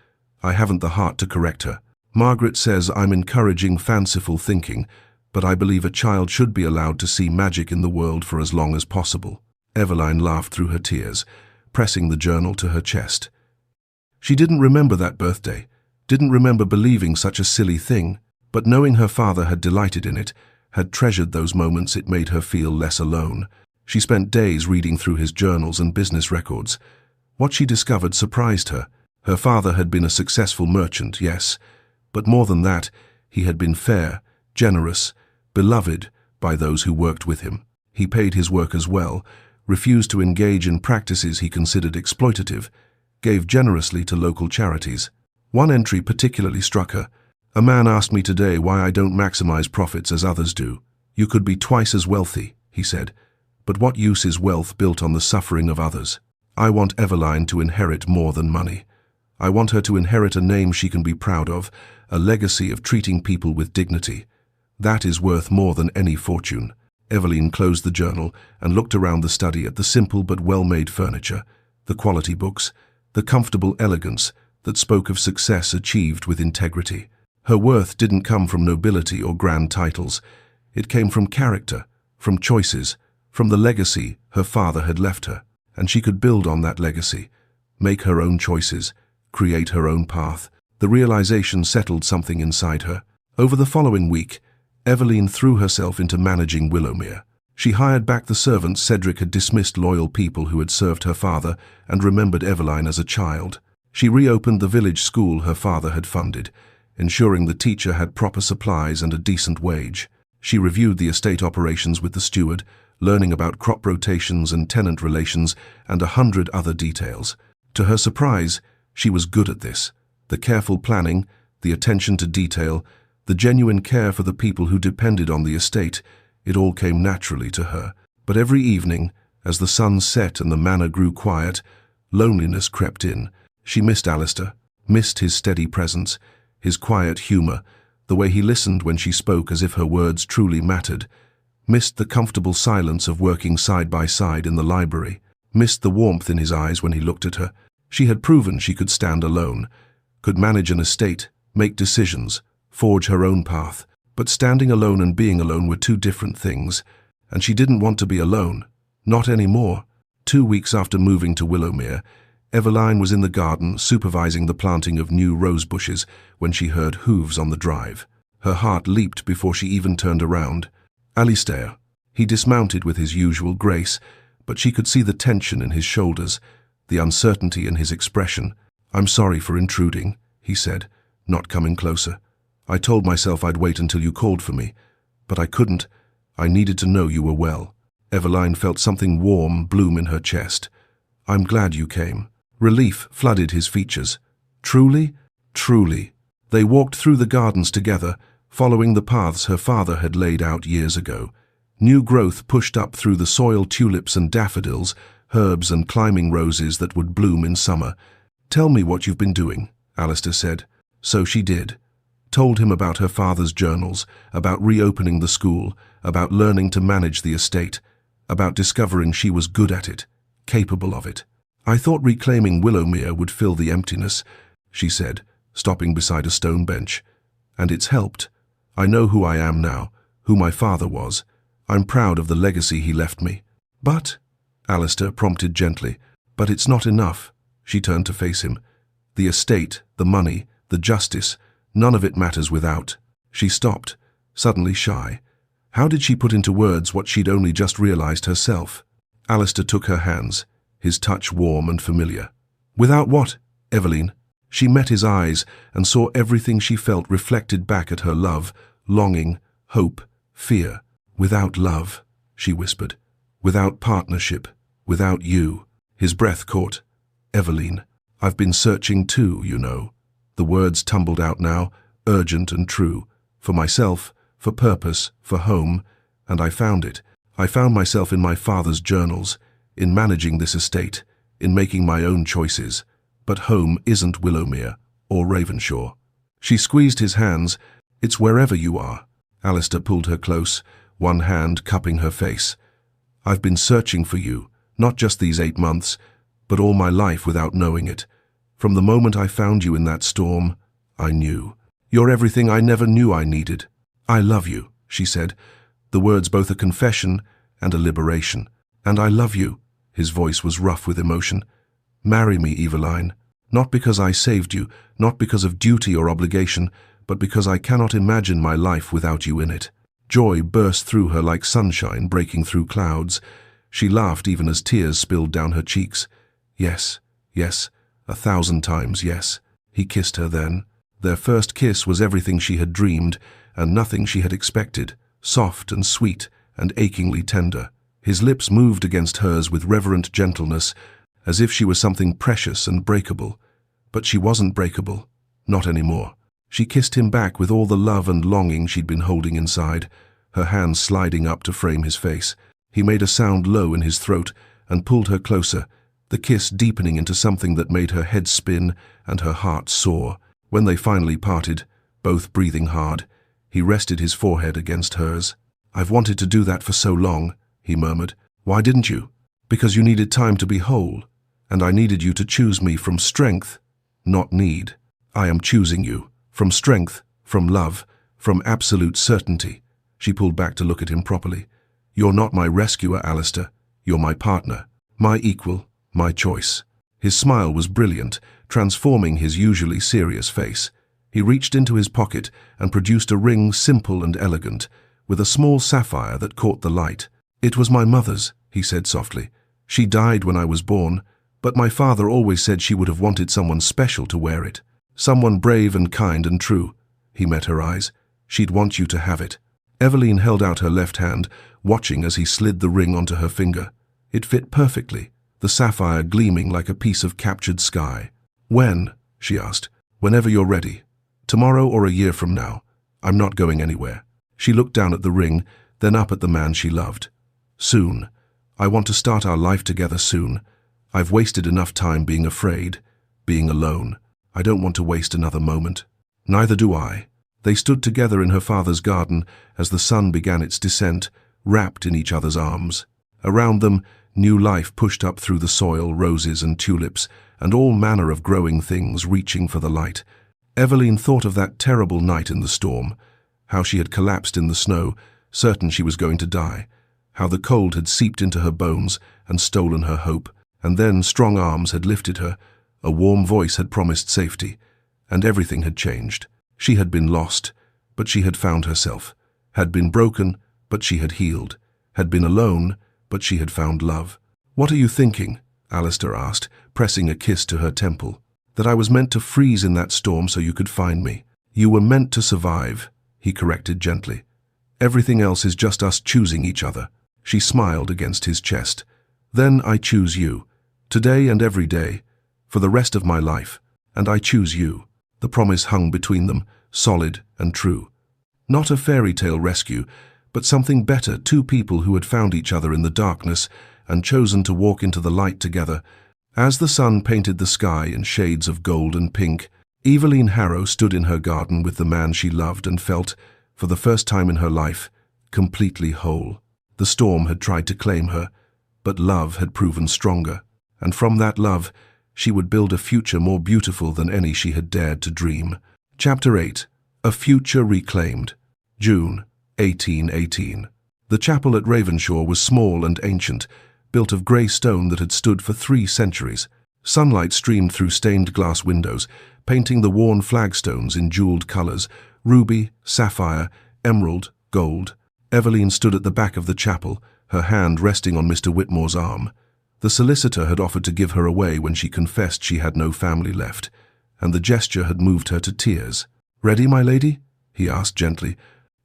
I haven't the heart to correct her. Margaret says I'm encouraging fanciful thinking, but I believe a child should be allowed to see magic in the world for as long as possible." Eveline laughed through her tears, pressing the journal to her chest. She didn't remember that birthday, didn't remember believing such a silly thing, but knowing her father had delighted in it, had treasured those moments, it made her feel less alone. She spent days reading through his journals and business records. What she discovered surprised her. Her father had been a successful merchant, yes, but more than that, he had been fair, generous, beloved by those who worked with him. He paid his workers well, refused to engage in practices he considered exploitative, gave generously to local charities. One entry particularly struck her. "A man asked me today why I don't maximize profits as others do. You could be twice as wealthy," he said, "but what use is wealth built on the suffering of others? I want Eveline to inherit more than money. I want her to inherit a name she can be proud of, a legacy of treating people with dignity. That is worth more than any fortune." Eveline closed the journal and looked around the study at the simple but well-made furniture, the quality books, the comfortable elegance that spoke of success achieved with integrity. Her worth didn't come from nobility or grand titles. It came from character, from choices, from the legacy her father had left her. And she could build on that legacy, make her own choices, create her own path. The realization settled something inside her. Over the following week, Eveline threw herself into managing Willowmere. She hired back the servants Cedric had dismissed, loyal people who had served her father and remembered Eveline as a child. She reopened the village school her father had funded, ensuring the teacher had proper supplies and a decent wage. She reviewed the estate operations with the steward, learning about crop rotations and tenant relations and 100 other details. To her surprise, she was good at this. The careful planning, the attention to detail, the genuine care for the people who depended on the estate, it all came naturally to her. But every evening, as the sun set and the manor grew quiet, loneliness crept in. She missed Alistair, missed his steady presence, his quiet humor, the way he listened when she spoke as if her words truly mattered, missed the comfortable silence of working side by side in the library, missed the warmth in his eyes when he looked at her. She had proven she could stand alone, could manage an estate, make decisions, forge her own path. But standing alone and being alone were two different things, and she didn't want to be alone. Not anymore. 2 weeks after moving to Willowmere, Eveline was in the garden supervising the planting of new rose bushes when she heard hooves on the drive. Her heart leaped before she even turned around. Alistair. He dismounted with his usual grace, but she could see the tension in his shoulders, the uncertainty in his expression. "I'm sorry for intruding," he said, not coming closer. "I told myself I'd wait until you called for me, but I couldn't. I needed to know you were well." Eveline felt something warm bloom in her chest. "I'm glad you came." Relief flooded his features. "Truly? Truly." They walked through the gardens together, following the paths her father had laid out years ago. New growth pushed up through the soil tulips and daffodils, herbs and climbing roses that would bloom in summer. "Tell me what you've been doing," Alistair said. So she did. Told him about her father's journals, about reopening the school, about learning to manage the estate, about discovering she was good at it, capable of it. "I thought reclaiming Willowmere would fill the emptiness," she said, stopping beside a stone bench. "And it's helped. I know who I am now, who my father was. I'm proud of the legacy he left me." "But," Alistair prompted gently, "but it's not enough." She turned to face him. "The estate, the money, the justice, none of it matters without." She stopped, suddenly shy. How did she put into words what she'd only just realized herself? Alistair took her hands, his touch warm and familiar. "Without what, Eveline?" She met his eyes and saw everything she felt reflected back at her: love, longing, hope, fear. "Without love," she whispered. "Without partnership, without you." His breath caught. "Eveline, I've been searching too, you know." The words tumbled out now, urgent and true. "For myself, for purpose, for home, and I found it. I found myself in my father's journals, in managing this estate, in making my own choices. But home isn't Willowmere or Ravenshaw." She squeezed his hands. "It's wherever you are." Alistair pulled her close, one hand cupping her face. "I've been searching for you, not just these 8 months, but all my life without knowing it. From the moment I found you in that storm, I knew. You're everything I never knew I needed. I love you," she said, the words both a confession and a liberation. "And I love you." His voice was rough with emotion. "Marry me, Eveline. Not because I saved you, not because of duty or obligation, but because I cannot imagine my life without you in it." Joy burst through her like sunshine breaking through clouds. She laughed even as tears spilled down her cheeks. "Yes, yes, 1,000 times yes." He kissed her then. Their first kiss was everything she had dreamed and nothing she had expected, soft and sweet and achingly tender. His lips moved against hers with reverent gentleness, as if she was something precious and breakable. But she wasn't breakable, not anymore. She kissed him back with all the love and longing she'd been holding inside, her hands sliding up to frame his face. He made a sound low in his throat and pulled her closer, the kiss deepening into something that made her head spin and her heart soar. When they finally parted, both breathing hard, he rested his forehead against hers. "I've wanted to do that for so long," he murmured. "Why didn't you?" "Because you needed time to be whole, and I needed you to choose me from strength, not need. I am choosing you, from strength, from love, from absolute certainty." She pulled back to look at him properly. "You're not my rescuer, Alistair. You're my partner, my equal, my choice." His smile was brilliant, transforming his usually serious face. He reached into his pocket and produced a ring simple and elegant, with a small sapphire that caught the light. "It was my mother's," he said softly. "She died when I was born, but my father always said she would have wanted someone special to wear it. Someone brave and kind and true." He met her eyes. "She'd want you to have it." Eveline held out her left hand, watching as he slid the ring onto her finger. It fit perfectly, the sapphire gleaming like a piece of captured sky. "When?" she asked. "Whenever you're ready. Tomorrow or a year from now. I'm not going anywhere." She looked down at the ring, then up at the man she loved. "Soon. I want to start our life together soon. I've wasted enough time being afraid, being alone. I don't want to waste another moment." "Neither do I." They stood together in her father's garden as the sun began its descent, wrapped in each other's arms. Around them, new life pushed up through the soil, roses and tulips, and all manner of growing things reaching for the light. Eveline thought of that terrible night in the storm, how she had collapsed in the snow, certain she was going to die, how the cold had seeped into her bones and stolen her hope, and then strong arms had lifted her, a warm voice had promised safety, and everything had changed. She had been lost, but she had found herself, had been broken, but she had healed, had been alone, but she had found love. "What are you thinking?" Alistair asked, pressing a kiss to her temple. "That I was meant to freeze in that storm so you could find me." "You were meant to survive," he corrected gently. "Everything else is just us choosing each other." She smiled against his chest. "Then I choose you, today and every day, for the rest of my life, and I choose you." The promise hung between them, solid and true. Not a fairy tale rescue, but something better, two people who had found each other in the darkness and chosen to walk into the light together. As the sun painted the sky in shades of gold and pink, Eveline Harrow stood in her garden with the man she loved and felt, for the first time in her life, completely whole. The storm had tried to claim her, but love had proven stronger, and from that love, she would build a future more beautiful than any she had dared to dream. Chapter 8. A Future Reclaimed. June, 1818. The chapel at Ravenshaw was small and ancient, built of grey stone that had stood for 3 centuries. Sunlight streamed through stained glass windows, painting the worn flagstones in jewelled colours, ruby, sapphire, emerald, gold. Eveline stood at the back of the chapel, her hand resting on Mr. Whitmore's arm. The solicitor had offered to give her away when she confessed she had no family left, and the gesture had moved her to tears. "Ready, my lady?" he asked gently.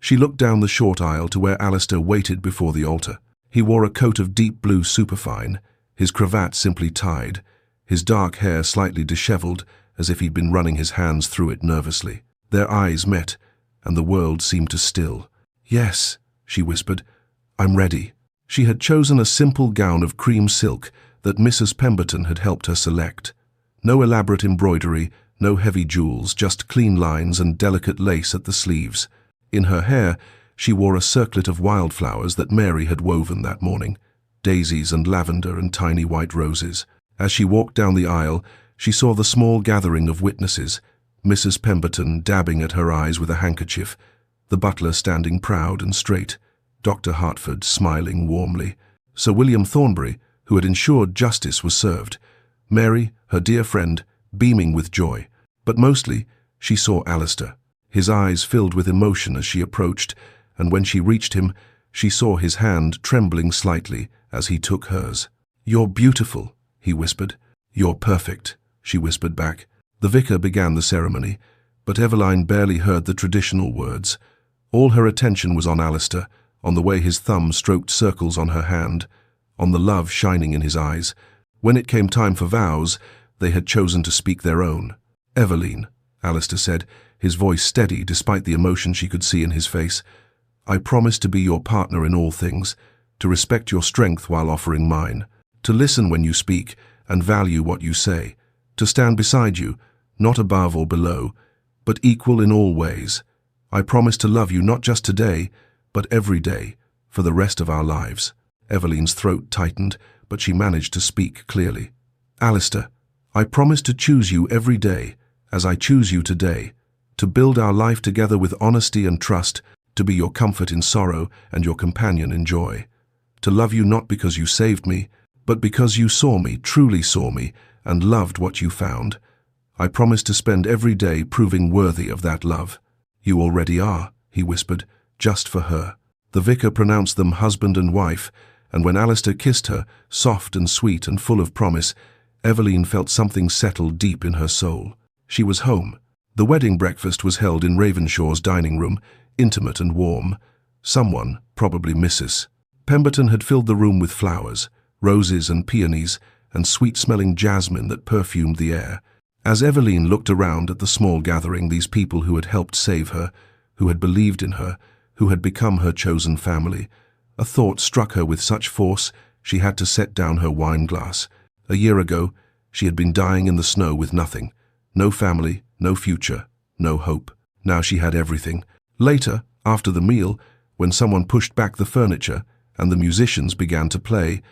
She looked down the short aisle to where Alistair waited before the altar. He wore a coat of deep blue superfine, his cravat simply tied, his dark hair slightly dishevelled, as if he'd been running his hands through it nervously. Their eyes met, and the world seemed to still. "Yes," she whispered, "I'm ready." She had chosen a simple gown of cream silk that Mrs. Pemberton had helped her select. No elaborate embroidery, no heavy jewels, just clean lines and delicate lace at the sleeves. In her hair, she wore a circlet of wildflowers that Mary had woven that morning, daisies and lavender and tiny white roses. As she walked down the aisle, she saw the small gathering of witnesses, Mrs. Pemberton dabbing at her eyes with a handkerchief, the butler standing proud and straight, Dr. Hartford smiling warmly, Sir William Thornbury, who had ensured justice was served, Mary, her dear friend, beaming with joy. But mostly, she saw Alistair. His eyes filled with emotion as she approached, and when she reached him, she saw his hand trembling slightly as he took hers. "You're beautiful," he whispered. "You're perfect," she whispered back. The vicar began the ceremony, but Eveline barely heard the traditional words. All her attention was on Alistair, on the way his thumb stroked circles on her hand, on the love shining in his eyes. When it came time for vows, they had chosen to speak their own. "Eveline," Alistair said, his voice steady despite the emotion she could see in his face, "I promise to be your partner in all things, to respect your strength while offering mine, to listen when you speak and value what you say, to stand beside you, not above or below, but equal in all ways. I promise to love you not just today, but every day, for the rest of our lives." Eveline's throat tightened, but she managed to speak clearly. "Alistair, I promise to choose you every day, as I choose you today, to build our life together with honesty and trust, to be your comfort in sorrow and your companion in joy, to love you not because you saved me, but because you saw me, truly saw me, and loved what you found. I promise to spend every day proving worthy of that love." "You already are," he whispered, "just for her." The vicar pronounced them husband and wife, and when Alistair kissed her, soft and sweet and full of promise, Eveline felt something settle deep in her soul. She was home. The wedding breakfast was held in Ravenshaw's dining room, intimate and warm. Someone, probably Mrs. Pemberton, had filled the room with flowers, roses and peonies, and sweet-smelling jasmine that perfumed the air. As Eveline looked around at the small gathering, these people who had helped save her, who had believed in her, who had become her chosen family, a thought struck her with such force she had to set down her wine glass. A year ago, she had been dying in the snow with nothing. No family, no future, no hope. Now she had everything. Later, after the meal, when someone pushed back the furniture, and the musicians began to play.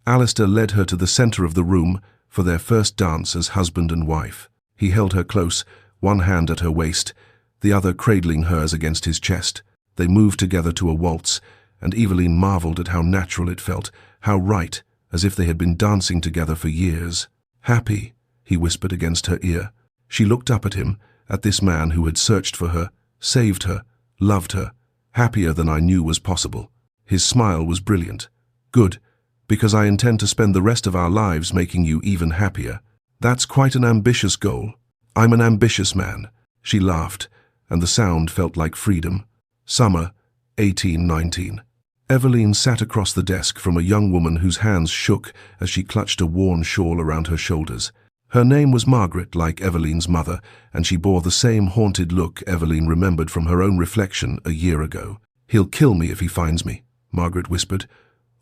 Alistair led her to the center of the room for their first dance as husband and wife. He held her close, one hand at her waist, the other cradling hers against his chest. They moved together to a waltz, and Eveline marveled at how natural it felt, how right, as if they had been dancing together for years. "Happy," he whispered against her ear. She looked up at him, at this man who had searched for her, saved her, loved her, happier than I knew was possible. His smile was brilliant. "Good, because I intend to spend the rest of our lives making you even happier. That's quite an ambitious goal." "I'm an ambitious man." She laughed, and the sound felt like freedom. Summer, 1819. Eveline sat across the desk from a young woman whose hands shook as she clutched a worn shawl around her shoulders. Her name was Margaret, like Eveline's mother, and she bore the same haunted look Eveline remembered from her own reflection a year ago. "He'll kill me if he finds me," Margaret whispered.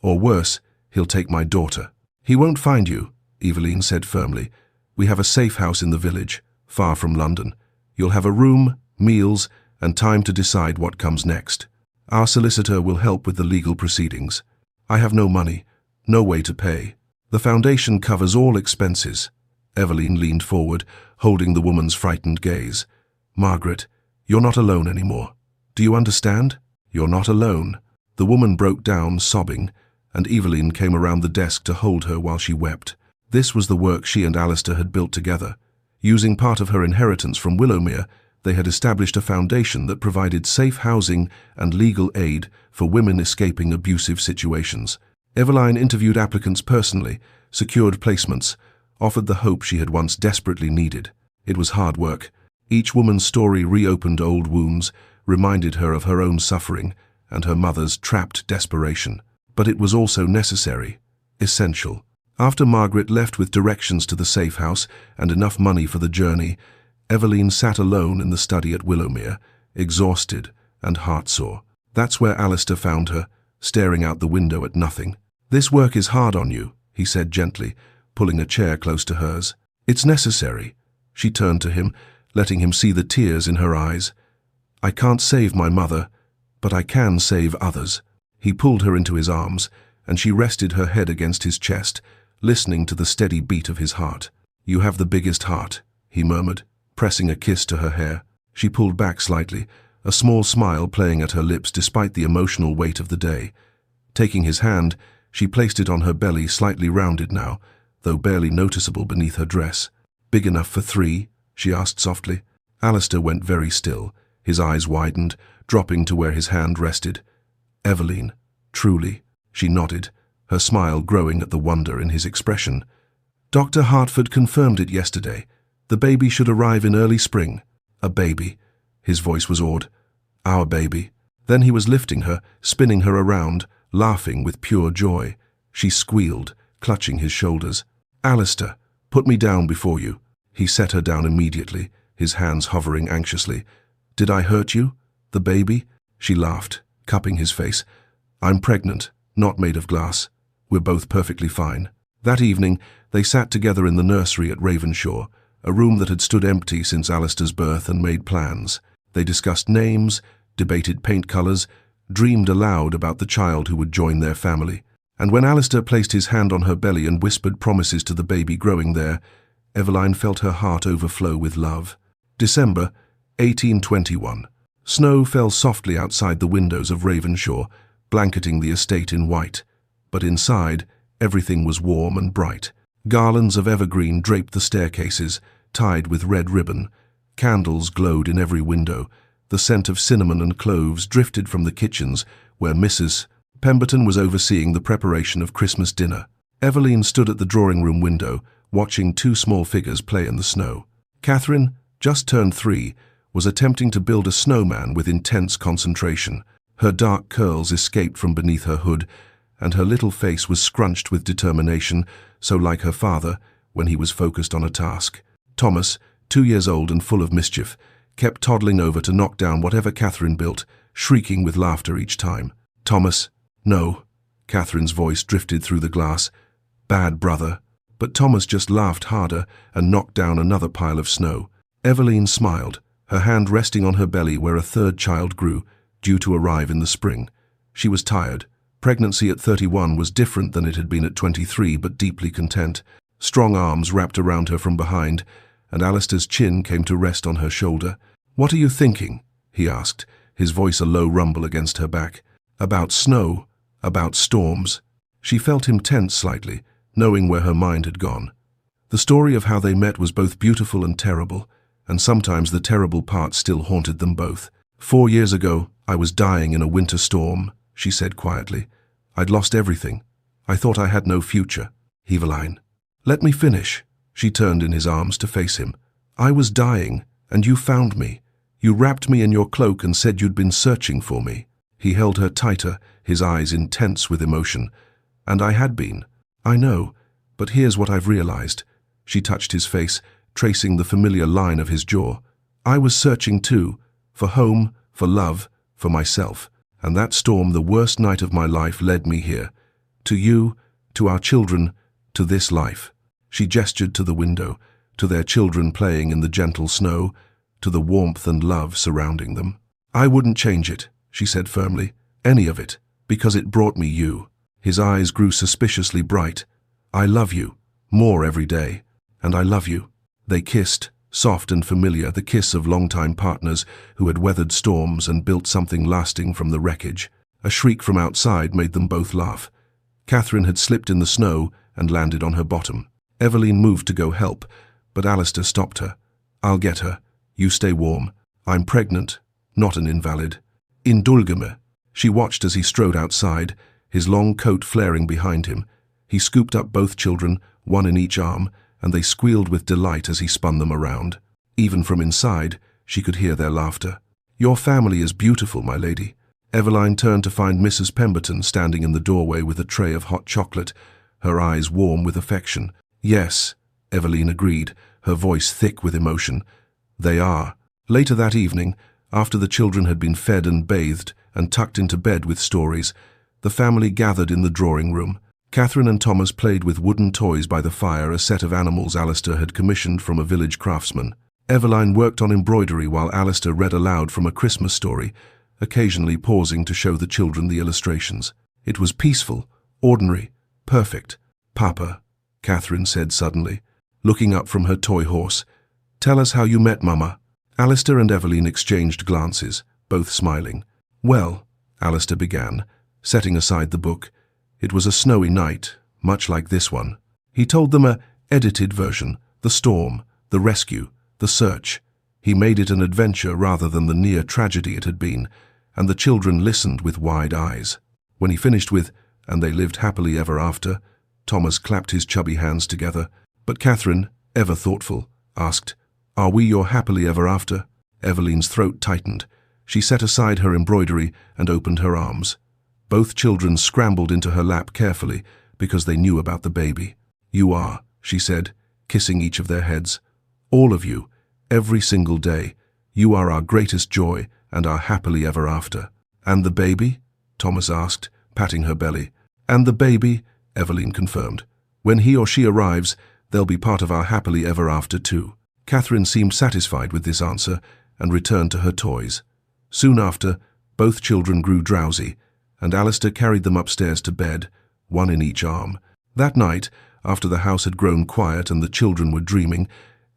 "Or worse, he'll take my daughter." "He won't find you," Eveline said firmly. "We have a safe house in the village, far from London. You'll have a room, meals, and time to decide what comes next. Our solicitor will help with the legal proceedings. I have no money, no way to pay. The foundation covers all expenses." Eveline leaned forward, holding the woman's frightened gaze. "Margaret, you're not alone anymore. Do you understand? You're not alone." The woman broke down, sobbing, and Eveline came around the desk to hold her while she wept. This was the work she and Alistair had built together. Using part of her inheritance from Willowmere, they had established a foundation that provided safe housing and legal aid for women escaping abusive situations. Eveline interviewed applicants personally, secured placements, offered the hope she had once desperately needed. It was hard work. Each woman's story reopened old wounds, reminded her of her own suffering and her mother's trapped desperation. But it was also necessary, essential. After Margaret left with directions to the safe house and enough money for the journey, Eveline sat alone in the study at Willowmere, exhausted and heartsore. That's where Alistair found her, staring out the window at nothing. "This work is hard on you," he said gently, pulling a chair close to hers. "It's necessary." She turned to him, letting him see the tears in her eyes. "I can't save my mother, but I can save others." He pulled her into his arms, and she rested her head against his chest, listening to the steady beat of his heart. "You have the biggest heart," he murmured, pressing a kiss to her hair. She pulled back slightly, a small smile playing at her lips despite the emotional weight of the day. Taking his hand, she placed it on her belly, slightly rounded now, though barely noticeable beneath her dress. "Big enough for 3?" she asked softly. Alistair went very still, his eyes widened, dropping to where his hand rested. "Eveline, truly," she nodded, her smile growing at the wonder in his expression. "Dr. Hartford confirmed it yesterday. The baby should arrive in early spring." "A baby?" His voice was awed. "Our baby." Then he was lifting her, spinning her around, laughing with pure joy. She squealed, clutching his shoulders. "Alistair, put me down before you." He set her down immediately, his hands hovering anxiously. "Did I hurt you? The baby?" She laughed, cupping his face. "I'm pregnant, not made of glass. We're both perfectly fine." That evening, they sat together in the nursery at Ravenshaw, a room that had stood empty since Alistair's birth, and made plans. They discussed names, debated paint colors, dreamed aloud about the child who would join their family. And when Alistair placed his hand on her belly and whispered promises to the baby growing there, Eveline felt her heart overflow with love. December, 1821. Snow fell softly outside the windows of Ravenshaw, blanketing the estate in white. But inside, everything was warm and bright. Garlands of evergreen draped the staircases, tied with red ribbon. Candles glowed in every window. The scent of cinnamon and cloves drifted from the kitchens, where Mrs. Pemberton was overseeing the preparation of Christmas dinner. Eveline stood at the drawing-room window, watching 2 small figures play in the snow. Catherine, just turned 3, was attempting to build a snowman with intense concentration. Her dark curls escaped from beneath her hood, and her little face was scrunched with determination, so like her father, when he was focused on a task. Thomas, 2 years old and full of mischief, kept toddling over to knock down whatever Catherine built, shrieking with laughter each time. "Thomas, no." Catherine's voice drifted through the glass. "Bad brother." But Thomas just laughed harder and knocked down another pile of snow. Eveline smiled, her hand resting on her belly where a 3rd child grew, due to arrive in the spring. She was tired, Pregnancy at 31 was different than it had been at 23, but deeply content. Strong arms wrapped around her from behind, and Alistair's chin came to rest on her shoulder. "What are you thinking?" he asked, his voice a low rumble against her back. "About snow, about storms." She felt him tense slightly, knowing where her mind had gone. The story of how they met was both beautiful and terrible, and sometimes the terrible part still haunted them both. "4 years ago, I was dying in a winter storm," she said quietly. "I'd lost everything. I thought I had no future." "Eveline, let me finish." She turned in his arms to face him. "I was dying, and you found me. You wrapped me in your cloak and said you'd been searching for me." He held her tighter, his eyes intense with emotion. "And I had been. I know, but here's what I've realized." She touched his face, tracing the familiar line of his jaw. "I was searching too, for home, for love, for myself. And that storm, the worst night of my life, led me here. To you, to our children, to this life." She gestured to the window, to their children playing in the gentle snow, to the warmth and love surrounding them. "I wouldn't change it," she said firmly, "any of it, because it brought me you." His eyes grew suspiciously bright. "I love you, more every day, and I love you." They kissed, soft and familiar, the kiss of longtime partners who had weathered storms and built something lasting from the wreckage. A shriek from outside made them both laugh. Catherine had slipped in the snow and landed on her bottom. Eveline moved to go help, but Alistair stopped her. "I'll get her. You stay warm. I'm pregnant, not an invalid." "Indulge me." She watched as he strode outside, his long coat flaring behind him. He scooped up both children, one in each arm, and they squealed with delight as he spun them around. Even from inside, she could hear their laughter. "Your family is beautiful, my lady." Eveline turned to find Mrs. Pemberton standing in the doorway with a tray of hot chocolate, her eyes warm with affection. "Yes," Eveline agreed, her voice thick with emotion. "They are." Later that evening, after the children had been fed and bathed and tucked into bed with stories, the family gathered in the drawing room. Catherine and Thomas played with wooden toys by the fire, a set of animals Alistair had commissioned from a village craftsman. Eveline worked on embroidery while Alistair read aloud from a Christmas story, occasionally pausing to show the children the illustrations. It was peaceful, ordinary, perfect. "Papa," Catherine said suddenly, looking up from her toy horse, "tell us how you met Mama." Alistair and Eveline exchanged glances, both smiling. "Well," Alistair began, setting aside the book, "it was a snowy night, much like this one." He told them a edited version, the storm, the rescue, the search. He made it an adventure rather than the near tragedy it had been, and the children listened with wide eyes. When he finished with, "and they lived happily ever after," Thomas clapped his chubby hands together. But Catherine, ever thoughtful, asked, "Are we your happily ever after?" Eveline's throat tightened. She set aside her embroidery and opened her arms. Both children scrambled into her lap carefully because they knew about the baby. "You are," she said, kissing each of their heads. "All of you, every single day. You are our greatest joy and our happily ever after." "And the baby?" Thomas asked, patting her belly. "And the baby," Eveline confirmed. "When he or she arrives, they'll be part of our happily ever after too." Catherine seemed satisfied with this answer and returned to her toys. Soon after, both children grew drowsy, and Alistair carried them upstairs to bed, one in each arm. That night, after the house had grown quiet and the children were dreaming,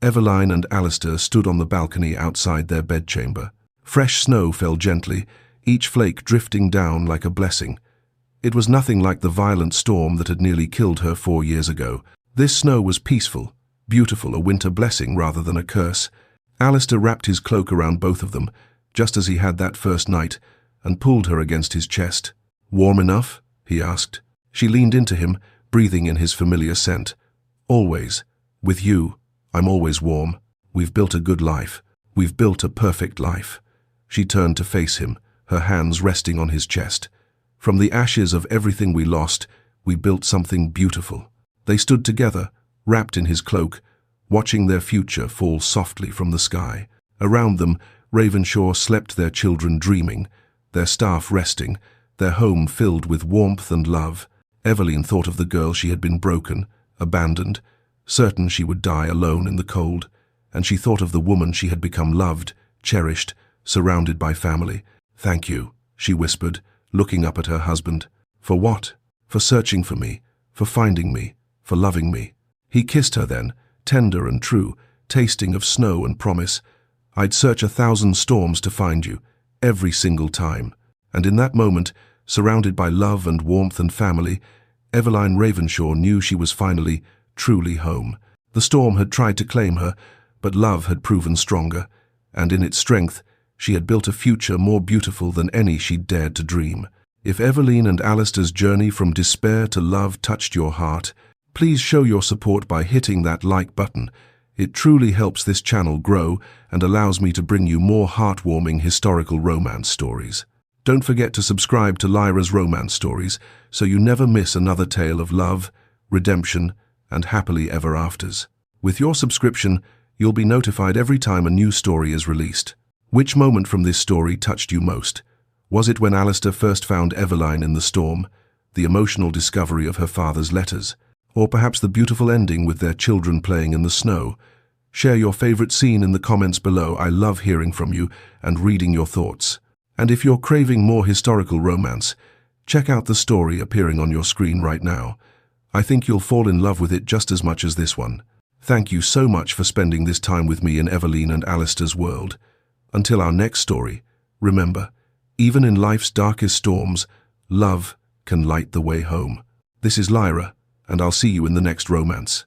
Eveline and Alistair stood on the balcony outside their bedchamber. Fresh snow fell gently, each flake drifting down like a blessing. It was nothing like the violent storm that had nearly killed her 4 years ago. This snow was peaceful, beautiful, a winter blessing rather than a curse. Alistair wrapped his cloak around both of them, just as he had that first night, and pulled her against his chest. "Warm enough?" he asked. She leaned into him, breathing in his familiar scent. "Always. With you, I'm always warm. We've built a good life. We've built a perfect life." She turned to face him, her hands resting on his chest. "From the ashes of everything we lost, we built something beautiful." They stood together, wrapped in his cloak, watching their future fall softly from the sky. Around them, Ravenshaw slept, their children dreaming, their staff resting, their home filled with warmth and love. Eveline thought of the girl she had been broken, abandoned, certain she would die alone in the cold, and she thought of the woman she had become, loved, cherished, surrounded by family. "Thank you," she whispered, looking up at her husband, For what? For searching for me, for finding me, for loving me. He kissed her then, tender and true, tasting of snow and promise. I'd search 1,000 storms to find you, every single time. And in that moment, surrounded by love and warmth and family, Eveline Ravenshaw knew she was finally, truly home. The storm had tried to claim her, but love had proven stronger, and in its strength, she had built a future more beautiful than any she'd dared to dream. If Eveline and Alistair's journey from despair to love touched your heart, please show your support by hitting that like button. It truly helps this channel grow and allows me to bring you more heartwarming historical romance stories. Don't forget to subscribe to Lyra's Romance Stories so you never miss another tale of love, redemption, and happily ever afters. With your subscription, you'll be notified every time a new story is released. Which moment from this story touched you most? Was it when Alistair first found Eveline in the storm, the emotional discovery of her father's letters, or perhaps the beautiful ending with their children playing in the snow? Share your favorite scene in the comments below. I love hearing from you and reading your thoughts. And if you're craving more historical romance, check out the story appearing on your screen right now. I think you'll fall in love with it just as much as this one. Thank you so much for spending this time with me in Eveline and Alistair's world. Until our next story, remember, even in life's darkest storms, love can light the way home. This is Lyra, and I'll see you in the next romance.